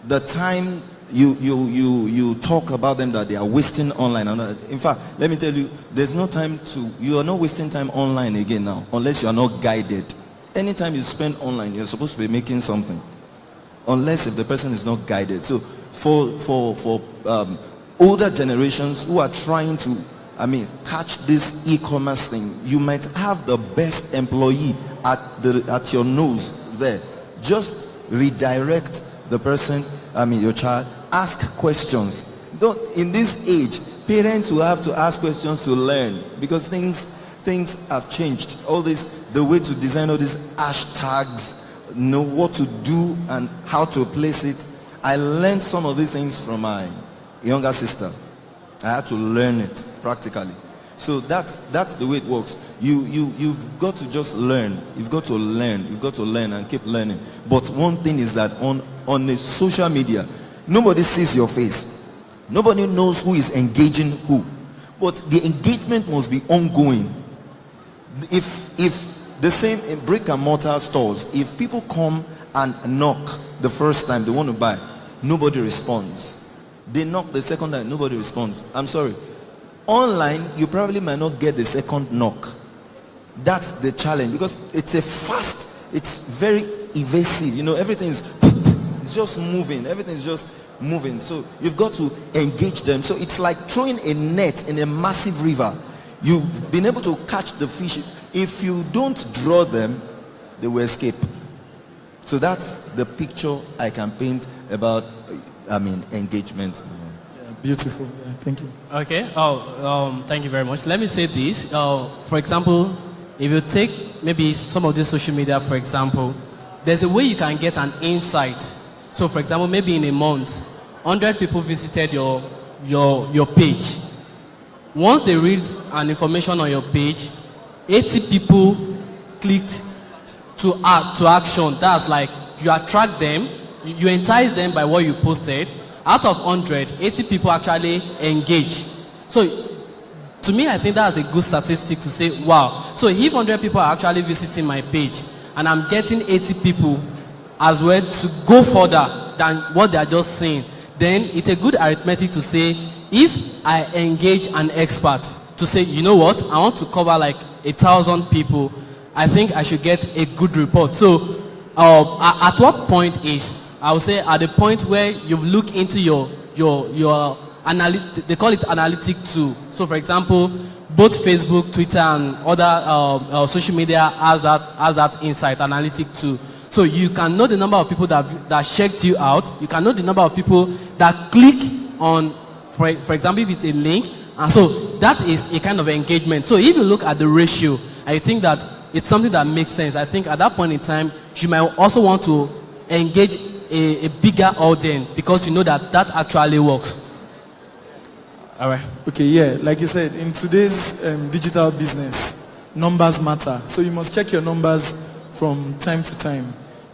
S5: the time you talk about them that they are wasting online. In fact, let me tell you, there's no time you are not wasting time online again now, unless you are not guided. Anytime you spend online, you're supposed to be making something, unless if the person is not guided. So for older generations who are trying to, catch this e-commerce thing, you might have the best employee at your nose there. Just redirect the person, your child. Ask questions. In this age, parents will have to ask questions to learn, because things have changed. All this, the way to design all these hashtags, know what to do and how to place it. I learned some of these things from my younger sister. I had to learn it practically. So that's the way it works. You've got to just learn. You've got to learn and keep learning. But one thing is that on the social media, nobody sees your face. Nobody knows who is engaging who. But the engagement must be ongoing. If the same in brick and mortar stores, if people come and knock the first time they want to buy, nobody responds. They knock the second time, nobody responds. I'm sorry. Online, you probably might not get the second knock. That's the challenge, because it's very evasive. You know, everything is It's just moving. Everything's just moving. So you've got to engage them. So it's like throwing a net in a massive river. You've been able to catch the fish. If you don't draw them, they will escape. So that's the picture I can paint about, engagement.
S4: Yeah, beautiful. Yeah, thank you.
S6: Okay. Thank you very much. Let me say this. For example, if you take maybe some of the social media, for example, there's a way you can get an insight. So, for example, maybe in a month, 100 people visited your page. Once they read an information on your page, 80 people clicked to action. That's like you attract them, you entice them by what you posted. Out of 100, 80 people actually engage. So to me, I think that's a good statistic to say, wow. So if 100 people are actually visiting my page and I'm getting 80 people as well to go further than what they are just saying, then it's a good arithmetic to say, if I engage an expert to say, you know what, I want to cover like 1,000 people, I think I should get a good report. So at what point is, I would say at the point where you look into your they call it analytic tool. So for example, both Facebook, Twitter and other social media has that insight analytic tool. So you can know the number of people that checked you out. You can know the number of people that click on, for example, if it's a link. And so that is a kind of engagement. So if you look at the ratio, I think that it's something that makes sense. I think at that point in time, you might also want to engage a bigger audience because you know that actually works. All right.
S4: Okay, yeah, like you said, in today's digital business, numbers matter. So you must check your numbers from time to time.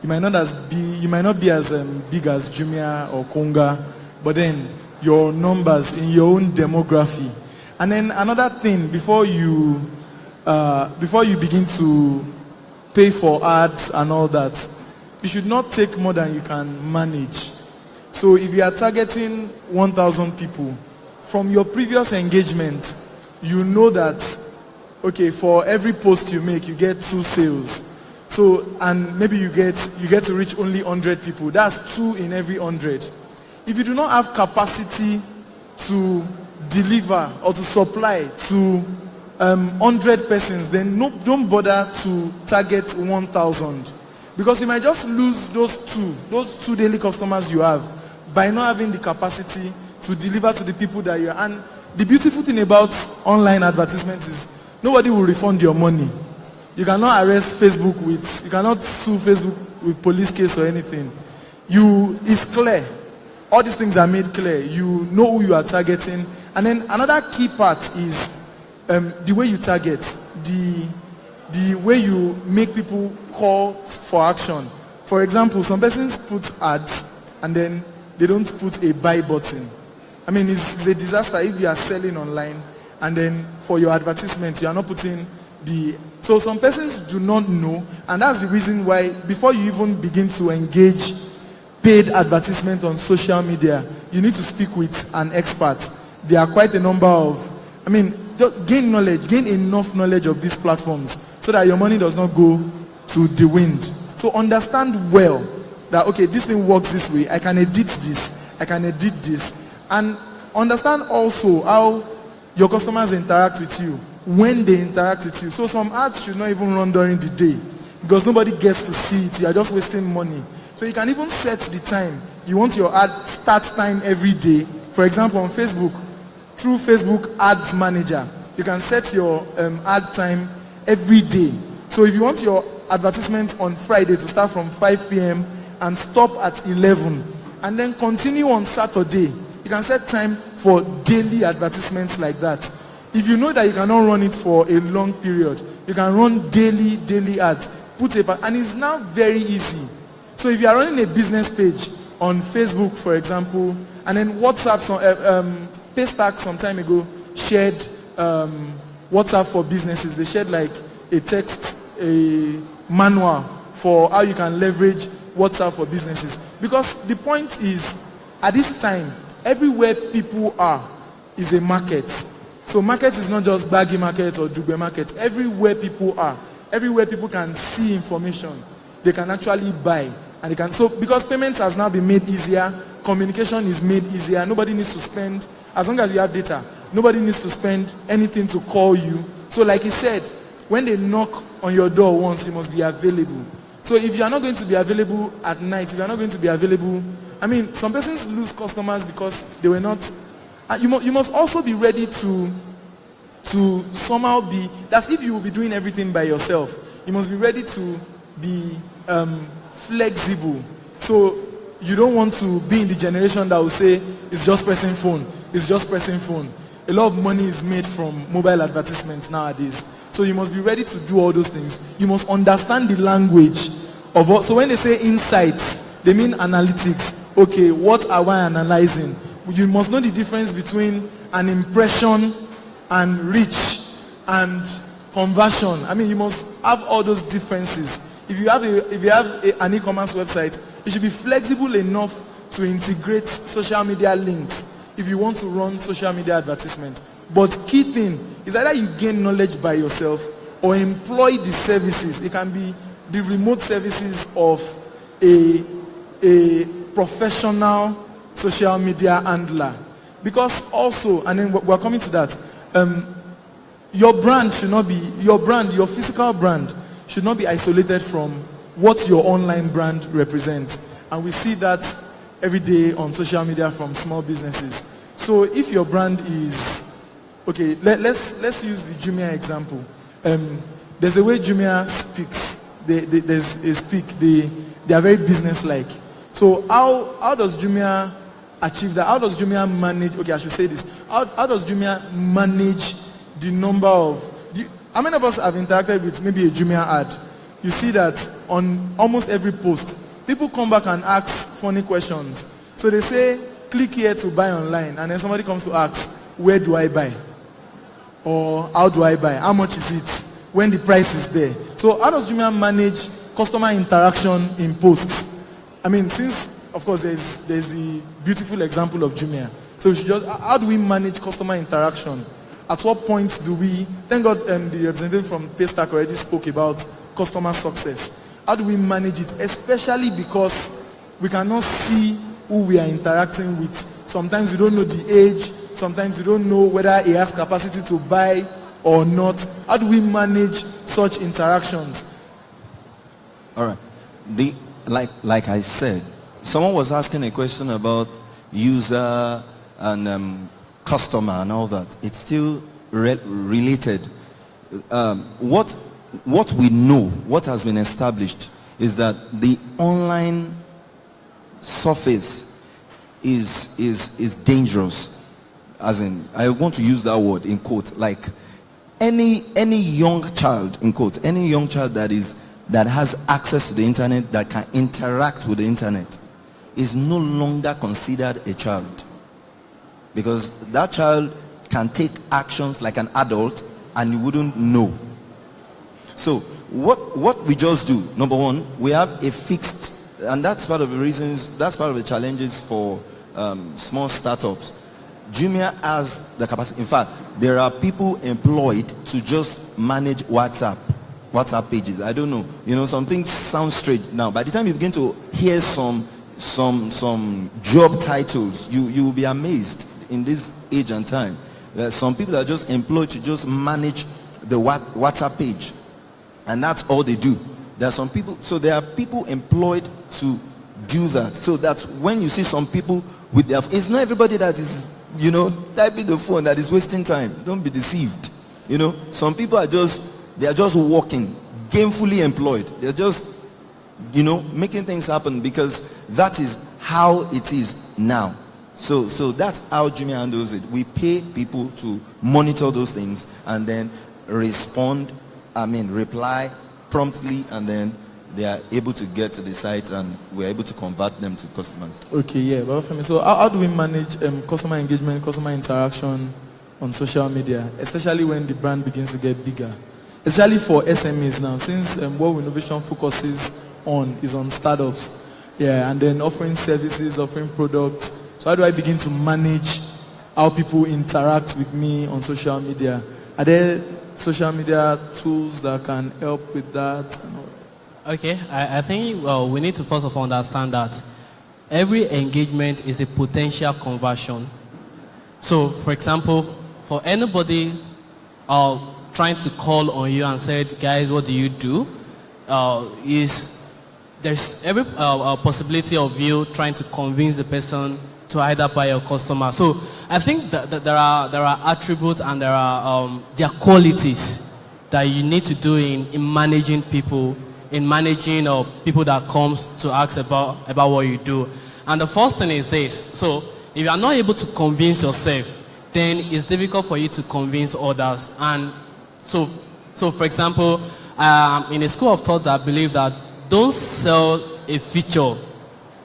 S4: You might not be as big as Jumia or Konga, but then your numbers in your own demography. And then another thing, before you begin to pay for ads and all that, you should not take more than you can manage. So if you are targeting 1,000 people, from your previous engagement, you know that, okay, for every post you make, you get 2 sales. So, and maybe you get to reach only 100 people. That's 2 in every 100. If you do not have capacity to deliver or to supply to 100 persons, then don't bother to target 1,000. Because you might just lose those two daily customers you have by not having the capacity to deliver to the people that you are. And the beautiful thing about online advertisements is nobody will refund your money. You cannot arrest Facebook you cannot sue Facebook with police case or anything. It's clear. All these things are made clear. You know who you are targeting. And then another key part is the way you target, the way you make people call for action. For example, some persons put ads and then they don't put a buy button. I mean, it's a disaster if you are selling online and then for your advertisement you are not putting so some persons do not know, and that's the reason why before you even begin to engage paid advertisement on social media, you need to speak with an expert. There are quite a number of, gain enough knowledge of these platforms so that your money does not go to the wind. So understand well that, okay, this thing works this way. I can edit this. I can edit this. And understand also how your customers interact with you, when they interact with you. So some ads should not even run during the day because nobody gets to see it. You are just wasting money. So you can even set the time. You want your ad start time every day. For example, on Facebook, through Facebook Ads Manager, you can set your ad time every day. So if you want your advertisement on Friday to start from 5 p.m. and stop at 11, and then continue on Saturday, you can set time for daily advertisements like that. If you know that you cannot run it for a long period, you can run daily ads. And it's now very easy. So if you are running a business page on Facebook, for example, and then WhatsApp, Paystack some time ago shared WhatsApp for businesses. They shared like a manual for how you can leverage WhatsApp for businesses. Because the point is, at this time, everywhere people are is a market. So market is not just baggy market or Dugbe market. Everywhere people are, everywhere people can see information, they can actually buy. And they can, so because payments has now been made easier, communication is made easier, nobody needs to spend, as long as you have data, nobody needs to spend anything to call you. So like he said, when they knock on your door once, you must be available. So if you are not going to be available at night, if you are not going to be available, I mean, some persons lose customers because they were not, you must also be ready to somehow be, that's if you will be doing everything by yourself, you must be ready to be flexible. So you don't want to be in the generation that will say, it's just pressing phone, it's just pressing phone. A lot of money is made from mobile advertisements nowadays. So you must be ready to do all those things. You must understand the language of all. So when they say insights, they mean analytics. Okay, what are we analyzing? You must know the difference between an impression and reach and conversion. I mean, you must have all those differences. If you have an e-commerce website, you should be flexible enough to integrate social media links if you want to run social media advertisements. But key thing is either you gain knowledge by yourself or employ the services. It can be the remote services of a professional social media handler. Because also, and then we're coming to that, your brand should not be, your physical brand should not be isolated from what your online brand represents. And we see that every day on social media from small businesses. So if your brand is, okay, let's use the Jumia example. There's a way Jumia speaks. They are very business-like. So how does Jumia achieve that? How does Jumia manage, okay, I should say this. How does Jumia manage the number of, how many of us have interacted with maybe a Jumia ad? You see that on almost every post, people come back and ask funny questions. So they say, click here to buy online, and then somebody comes to ask, where do I buy? Or how do I buy? How much is it? When the price is there. So how does Jumia manage customer interaction in posts? I mean, since, of course, there's the beautiful example of Jumia. So how do we manage customer interaction? At what point do we, thank God the representative from Paystack already spoke about customer success. How do we manage it? Especially because we cannot see who we are interacting with. Sometimes we don't know the age. Sometimes we don't know whether he has capacity to buy or not. How do we manage such interactions?
S5: All right. Like I said, someone was asking a question about user and customer and all that. It's still related. What we know, what has been established, is that the online surface is dangerous. As in, I want to use that word in quote, like any young child, in quote, any young child that has access to the internet, that can interact with the internet, is no longer considered a child. Because that child can take actions like an adult and you wouldn't know. So what we just do, number one, we have a fixed, and that's part of the reasons, that's part of the challenges for small startups. Jumia has the capacity. In fact, there are people employed to just manage WhatsApp pages. I don't know. You know, some things sound strange now. By the time you begin to hear some job titles, you will be amazed in this age and time. There are some people that are just employed to just manage the WhatsApp page. And that's all they do. There are some people, so there are people employed to do that. So that when you see some people with their, it's not everybody that is, you know, typing the phone that is wasting time. Don't be deceived. You know, some people are just working, gainfully employed. They're just, you know, making things happen because that is how it is now. So that's how Jumia handles it. We pay people to monitor those things and then reply promptly, and then they are able to get to the site and we're able to convert them to customers.
S4: Okay, yeah. So how do we manage customer engagement, customer interaction on social media, especially when the brand begins to get bigger? Especially for SMEs now, since what innovation focuses on is on startups. Yeah, and then offering services, offering products. So how do I begin to manage how people interact with me on social media? Are there social media tools that can help with that?
S6: Okay, I think we need to first of all understand that every engagement is a potential conversion. So, for example, for anybody trying to call on you and said, guys, what do you do? There's every possibility of you trying to convince the person to either buy your customer. So I think that there are attributes and there are qualities that you need to do in managing people, in managing people that comes to ask about what you do. And the first thing is this. So if you are not able to convince yourself, then it's difficult for you to convince others. And so for example, in a school of thought that believe that don't sell a feature,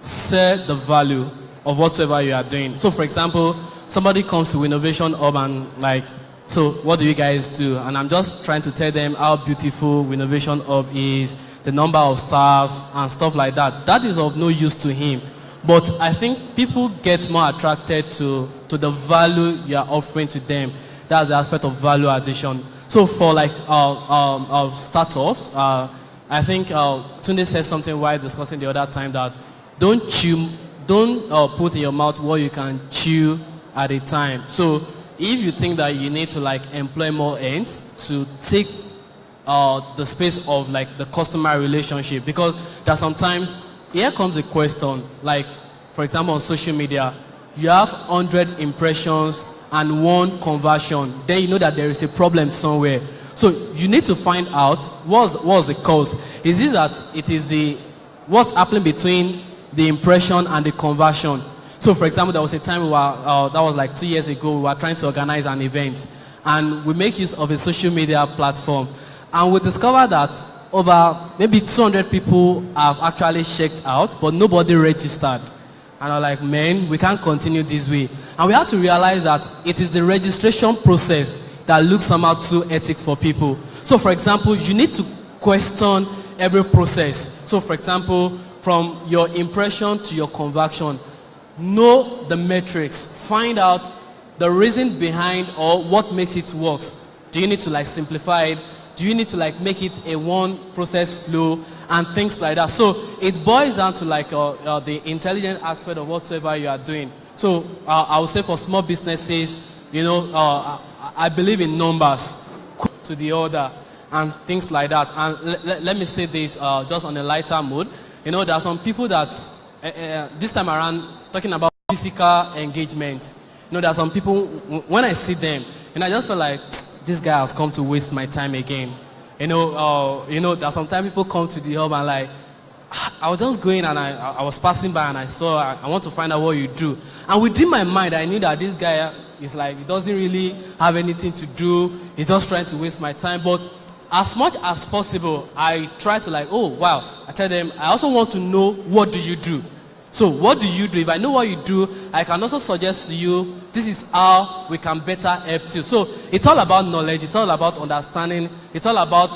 S6: sell the value of whatever you are doing. So for example, somebody comes to Innovation Hub and like, so what do you guys do? And I'm just trying to tell them how beautiful Innovation Hub is, the number of staffs and stuff like that. That is of no use to him. But I think people get more attracted to the value you are offering to them. That's the aspect of value addition. So for like startups, I think Tunde said something while discussing the other time that don't put in your mouth what you can chew at a time. So if you think that you need to like employ more hands to take the space of like the customer relationship, because that sometimes here comes a question, like for example on social media, you have 100 impressions and 1 conversion, then you know that there is a problem somewhere. So you need to find out what's the cause. Is it that it is what's happening between the impression and the conversion? So for example, there was a time that was like 2 years ago, we were trying to organize an event and we make use of a social media platform, and we discovered that over maybe 200 people have actually checked out, but nobody registered. And I'm like, man, we can't continue this way. And we have to realize that it is the registration process that looks somehow too ethic for people. So for example, you need to question every process. So for example, from your impression to your conversion, know the metrics, find out the reason behind or what makes it works. Do you need to like simplify it? Do you need to like make it a one process flow and things like that? So it boils down to like the intelligent aspect of whatever you are doing. So I would say for small businesses, you know, I believe in numbers to the order and things like that. And let me say this just on a lighter mood. You know, there are some people that this time around talking about physical engagement. You know, there are some people when I see them, and I just feel like this guy has come to waste my time again. You know, there are sometimes people come to the hub and like, I was just going and I was passing by and I saw, I want to find out what you do. And within my mind, I knew that this guy is like, he doesn't really have anything to do. He's just trying to waste my time. But as much as possible, I try to like, oh, wow. I tell them, I also want to know, what do you do? So what do you do? If I know what you do, I can also suggest to you, this is how we can better help you. So it's all about knowledge. It's all about understanding. It's all about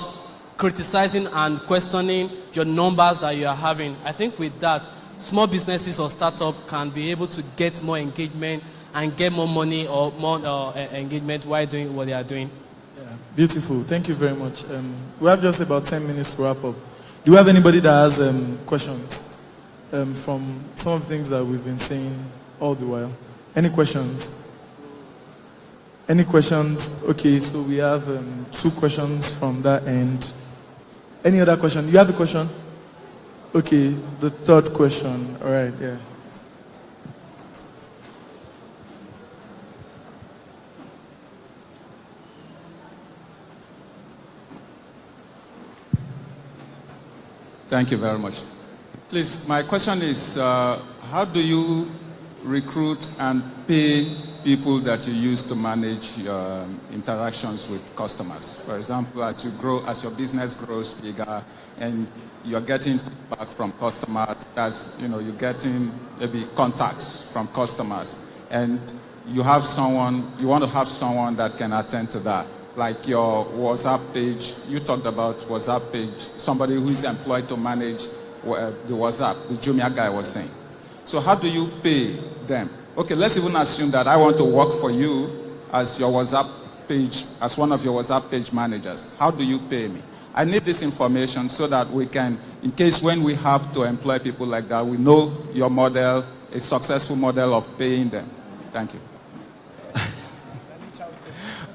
S6: criticizing and questioning your numbers that you are having. I think with that, small businesses or startups can be able to get more engagement and get more money or more engagement while doing what they are doing.
S4: Yeah, beautiful. Thank you very much. We have just about 10 minutes to wrap up. Do you have anybody that has questions? From some of the things that we've been saying all the while. Any questions? Any questions? Okay, so we have 2 questions from that end. Any other question? You have a question? Okay, the 3rd question. All right, yeah.
S8: Thank you very much. Please, my question is, how do you recruit and pay people that you use to manage your interactions with customers? For example, as you grow, as your business grows bigger and you're getting feedback from customers, that's, you know, you're getting maybe contacts from customers, and you have someone, you want to have someone that can attend to that. Like your WhatsApp page, you talked about WhatsApp page, somebody who is employed to manage the WhatsApp, the Jumia guy was saying. So how do you pay them? Okay, let's even assume that I want to work for you as your WhatsApp page, as one of your WhatsApp page managers. How do you pay me? I need this information so that we can, in case when we have to employ people like that, we know your model, a successful model of paying them. Thank you.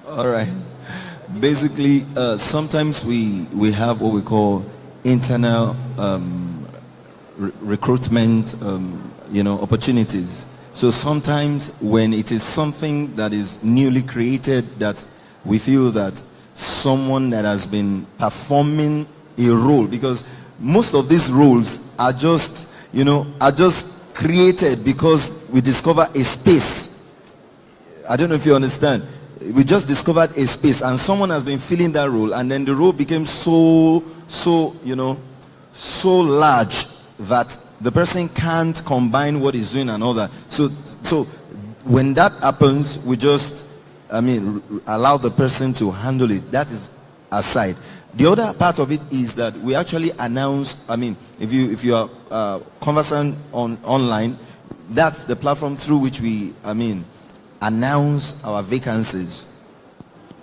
S5: All right. Basically, sometimes we have what we call internal recruitment, opportunities. So sometimes when it is something that is newly created, that we feel that someone that has been performing a role, because most of these roles are just created because we discover a space. I don't know if you understand. We just discovered a space and someone has been filling that role, and then the role became so large that the person can't combine what he's doing and all that. So when that happens, we just allow the person to handle it. That is aside. The other part of it is that we actually announce, if you are conversant online, that's the platform through which we announce our vacancies.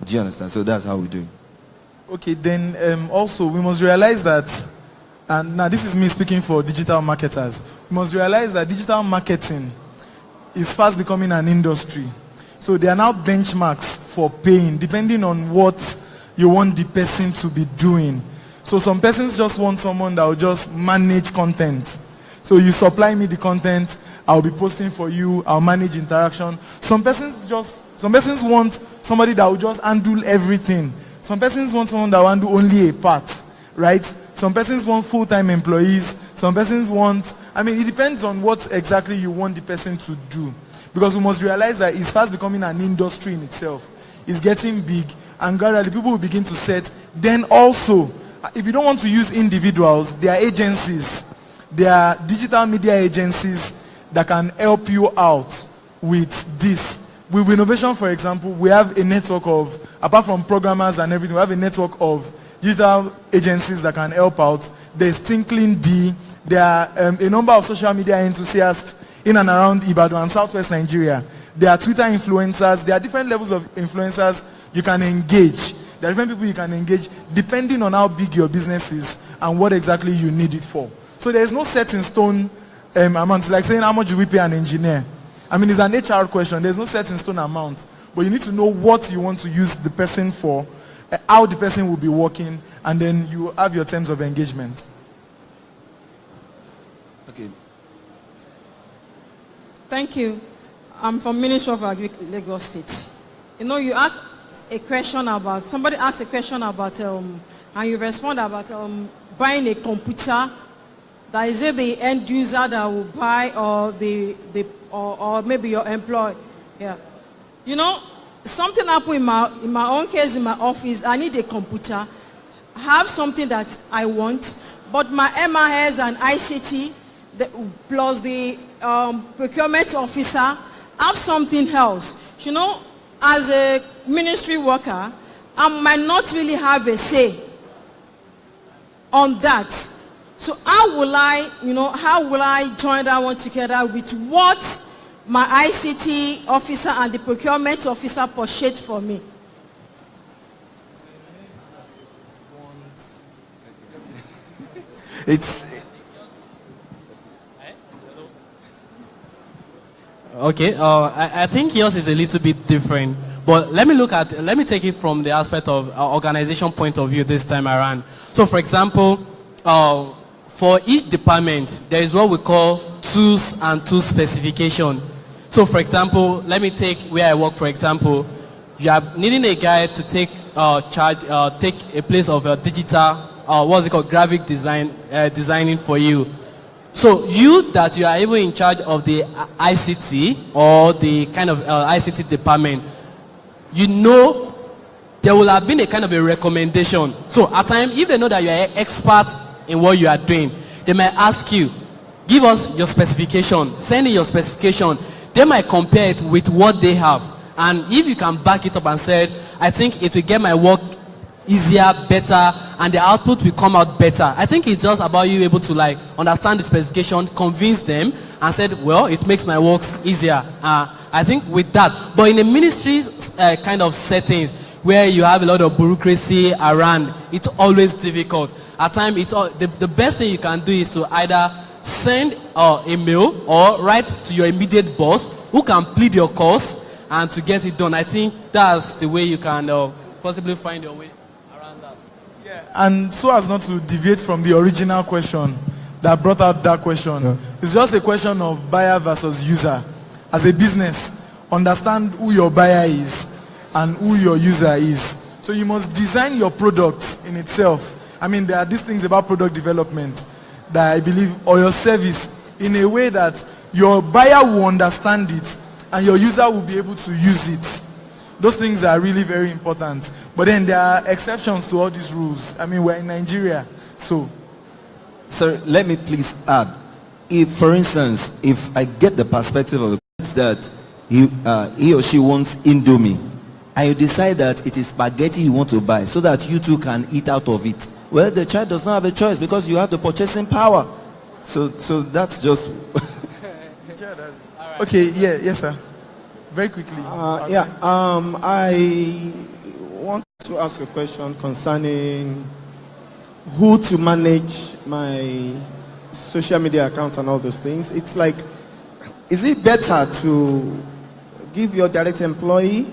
S5: Do you understand? So that's how we do it.
S4: Okay, then also we must realize that, and now this is me speaking for digital marketers, we must realize that digital marketing is fast becoming an industry. So there are now benchmarks for paying depending on what you want the person to be doing. So some persons just want someone that will just manage content. So you supply me the content, I'll be posting for you, I'll manage interaction. Some persons want somebody that will just handle everything. Some persons want someone that will handle only a part, right? Some persons want full-time employees. Some persons want, it depends on what exactly you want the person to do. Because we must realize that it's fast becoming an industry in itself. It's getting big, and gradually people will begin to set. Then also, if you don't want to use individuals, there are agencies. There are digital media agencies that can help you out with this. With Innovation, for example, we have a network of, apart from programmers and everything, we have a network of digital agencies that can help out. There's Tinkling D. There are a number of social media enthusiasts in and around Ibadan and Southwest Nigeria. There are Twitter influencers. There are different levels of influencers you can engage. There are different people you can engage depending on how big your business is and what exactly you need it for. So there is no set in stone amount. It's like saying how much do we pay an engineer? It's an HR question. There's no set in stone amount. But you need to know what you want to use the person for, how the person will be working, and then you have your terms of engagement.
S5: Okay.
S9: Thank you. I'm from Ministry of Agriculture, Lagos State. You ask a question about, somebody asked a question about, and you respond about buying a computer. That is it the end user that will buy, or maybe your employee. Yeah. Something happened in my own case in my office. I need a computer. I have something that I want, but my MRS and ICT plus the procurement officer have something else. As a ministry worker, I might not really have a say on that. So how will I join that one together with what my ICT officer and the procurement officer purchased for me?
S6: Okay, I think yours is a little bit different. But let me take it from the aspect of organization point of view this time around. So for example, for each department, there is what we call tools and tool specification. So for example, let me take where I work, for example. You are needing a guy to take a place of digital, graphic designing for you. So you are even in charge of the ICT or the kind of ICT department, there will have been a kind of a recommendation. So at times, if they know that you are an expert in what you are doing, they might ask you, give us your specification, send in your specification. They might compare it with what they have. And if you can back it up and say, I think it will get my work easier, better, and the output will come out better. I think it's just about you able to understand the specification, convince them, and said, well, it makes my work easier. I think with that. But in a ministry kind of settings, where you have a lot of bureaucracy around. It's always difficult. At times, the best thing you can do is to either send a mail or write to your immediate boss who can plead your cause and to get it done. I think that's the way you can possibly find your way around that.
S4: Yeah. And so as not to deviate from the original question that brought out that question, yeah. It's just a question of buyer versus user. As a business, understand who your buyer is and who your user is. So you must design your product in itself. I mean, there are these things about product development that I believe, or your service, in a way that your buyer will understand it and your user will be able to use it. Those things are really very important. But then there are exceptions to all these rules. I mean, we're in Nigeria, so.
S5: Sir, let me please add. If, for instance, if I get the perspective of the that he or she wants Indomie, and you decide that it is spaghetti you want to buy so that you too can eat out of it, well, the child does not have a choice because you have the purchasing power. So that's just...
S4: Okay, yes, sir. Very quickly.
S10: I want to ask a question concerning who to manage my social media accounts and all those things. It's like, is it better to give your direct employee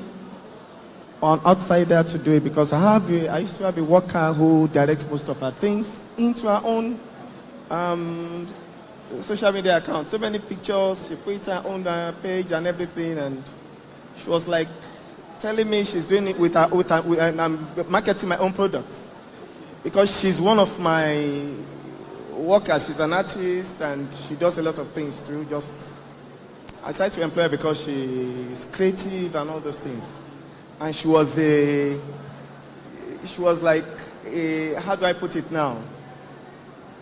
S10: or an outsider to do it? Because I used to have a worker who directs most of her things into her own social media account. So many pictures, she put her own page and everything, and she was like telling me she's doing it with her, and I'm marketing my own products. Because she's one of my workers, she's an artist and she does a lot of things too. I decided to employ her because she is creative and all those things. And she was like, how do I put it now?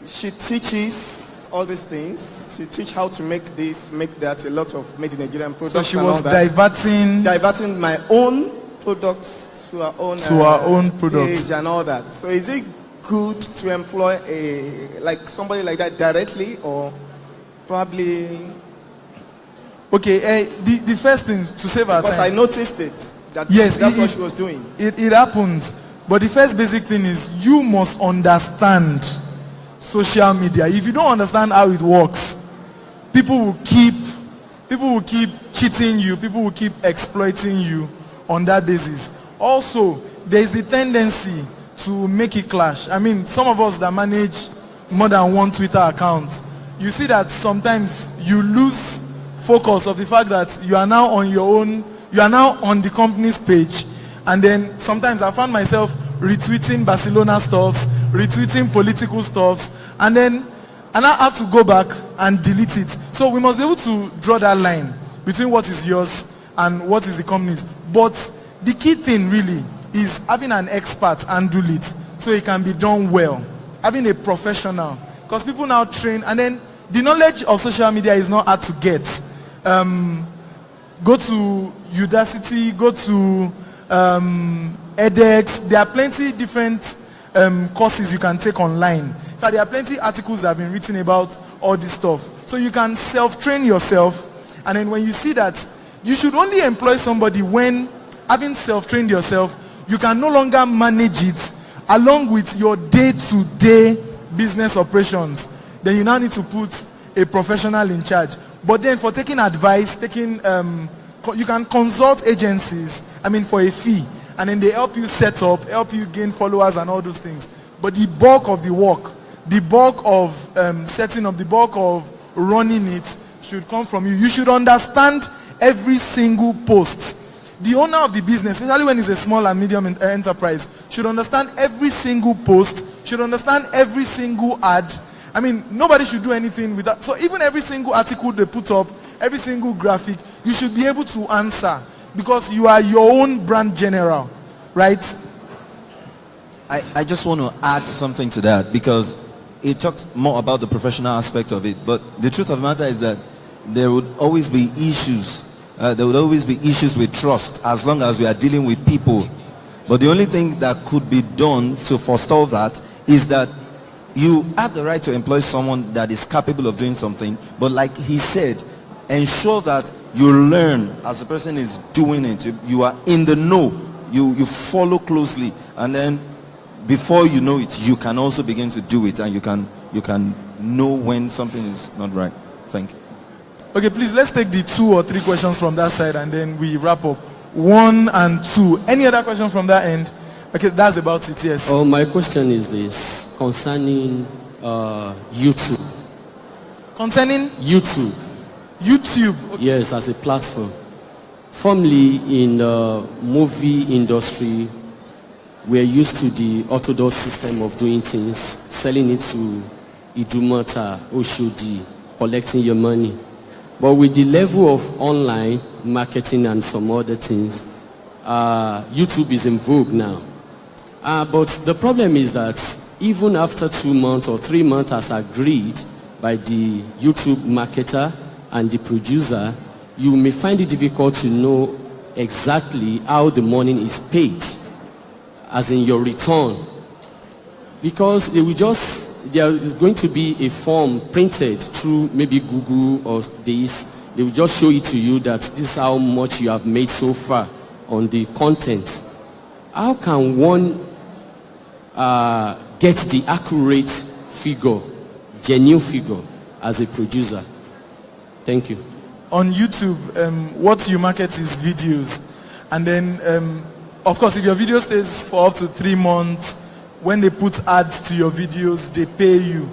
S10: She teaches all these things. She teaches how to make this, make that, a lot of made in Nigerian products.
S4: So she was diverting
S10: my own products to her own
S4: products
S10: page and all that. So is it good to employ somebody like that directly, or probably?
S4: Okay, the first thing to save our time.
S10: Because I noticed it. That's what she was doing.
S4: It happens. But the first basic thing is you must understand social media. If you don't understand how it works, people will keep cheating you, people will keep exploiting you on that basis. Also, there is a tendency to make it clash. I mean, some of us that manage more than one Twitter account, you see that sometimes you lose focus of the fact that you are now on your own, you are now on the company's page, and then sometimes I found myself retweeting Barcelona stuffs, retweeting political stuffs, and then I have to go back and delete it. So we must be able to draw that line between what is yours and what is the company's. But the key thing really is having an expert handle it so it can be done well. Having a professional. Because people now train, and then the knowledge of social media is not hard to get. Go to Udacity, go to edX. There are plenty different courses you can take online. In fact, there are plenty articles that have been written about all this stuff. So you can self-train yourself, and then when you see that you should only employ somebody when, having self-trained yourself, you can no longer manage it along with your day-to-day business operations. Then you now need to put a professional in charge. But then for taking advice, you can consult agencies, for a fee. And then they help you set up, help you gain followers and all those things. But the bulk of the work, the bulk of setting up, the bulk of running it should come from you. You should understand every single post. The owner of the business, especially when it's a small and medium enterprise, should understand every single post, should understand every single ad. Nobody should do anything without. So even every single article they put up, every single graphic, you should be able to answer because you are your own brand general, right?
S5: I just want to add something to that because it talks more about the professional aspect of it. But the truth of the matter is that there would always be issues. There would always be issues with trust as long as we are dealing with people. But the only thing that could be done to forestall that is that you have the right to employ someone that is capable of doing something, but like he said, ensure that you learn as the person is doing it. You are in the know. you follow closely, and then before you know it, you can also begin to do it, and you can know when something is not right. Thank you.
S4: Okay, please, let's take the 2 or 3 questions from that side, and then we wrap up. 1 and 2. Any other question from that end? Okay, that's about it, yes.
S11: Oh, my question is this, concerning YouTube.
S4: Concerning?
S11: YouTube.
S4: YouTube? Okay.
S11: Yes, as a platform. Formerly in the movie industry, we're used to the orthodox system of doing things, selling it to Idumata, Oshodi, collecting your money. But with the level of online marketing and some other things, YouTube is in vogue now. But the problem is that even after 2 months or 3 months as agreed by the YouTube marketer and the producer, you may find it difficult to know exactly how the money is paid, as in your return. Because there is going to be a form printed through maybe Google or this. They will just show it to you that this is how much you have made so far on the content. How can one get the accurate figure, genuine figure, as a producer? Thank you.
S4: On YouTube, what you market is videos. And then, of course, if your video stays for up to 3 months, when they put ads to your videos, they pay you.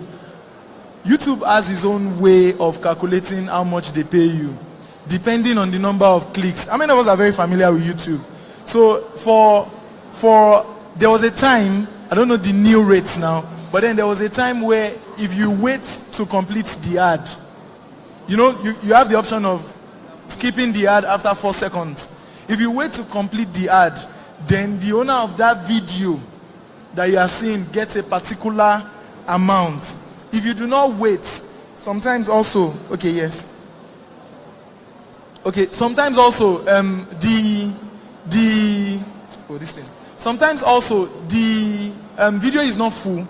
S4: YouTube has its own way of calculating how much they pay you, depending on the number of clicks. How many of us are very familiar with YouTube? So there was a time, I don't know the new rates now, but then there was a time where if you wait to complete the ad, you have the option of skipping the ad after 4 seconds. If you wait to complete the ad, then the owner of that video that you are seeing gets a particular amount. If you do not wait, sometimes also, sometimes also sometimes also the video is not full.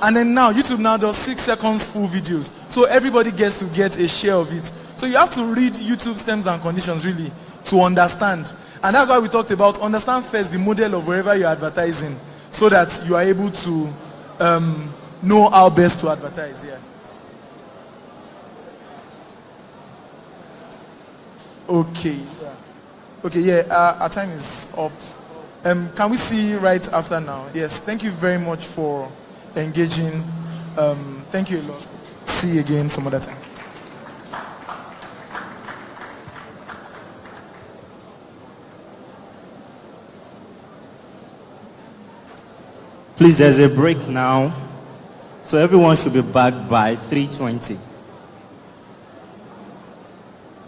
S4: And then now YouTube now does 6 seconds full videos, so everybody gets to get a share of it. So you have to read YouTube's terms and conditions really to understand, and that's why we talked about understand first the model of wherever you're advertising, so that you are able to know how best to advertise. Our time is up. Can we see right after now? Yes, thank you very much for engaging. Thank you a lot. See you again some other time.
S12: Please, there's a break now, so everyone should be back by 3:20.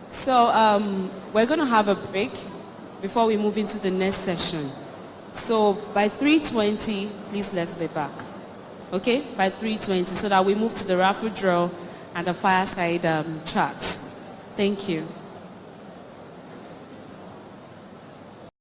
S3: So we're going to have a break before we move into the next session. So by 3:20, please let's be back. Okay, by 3:20, so that we move to the raffle draw and the fireside chat. Thank you.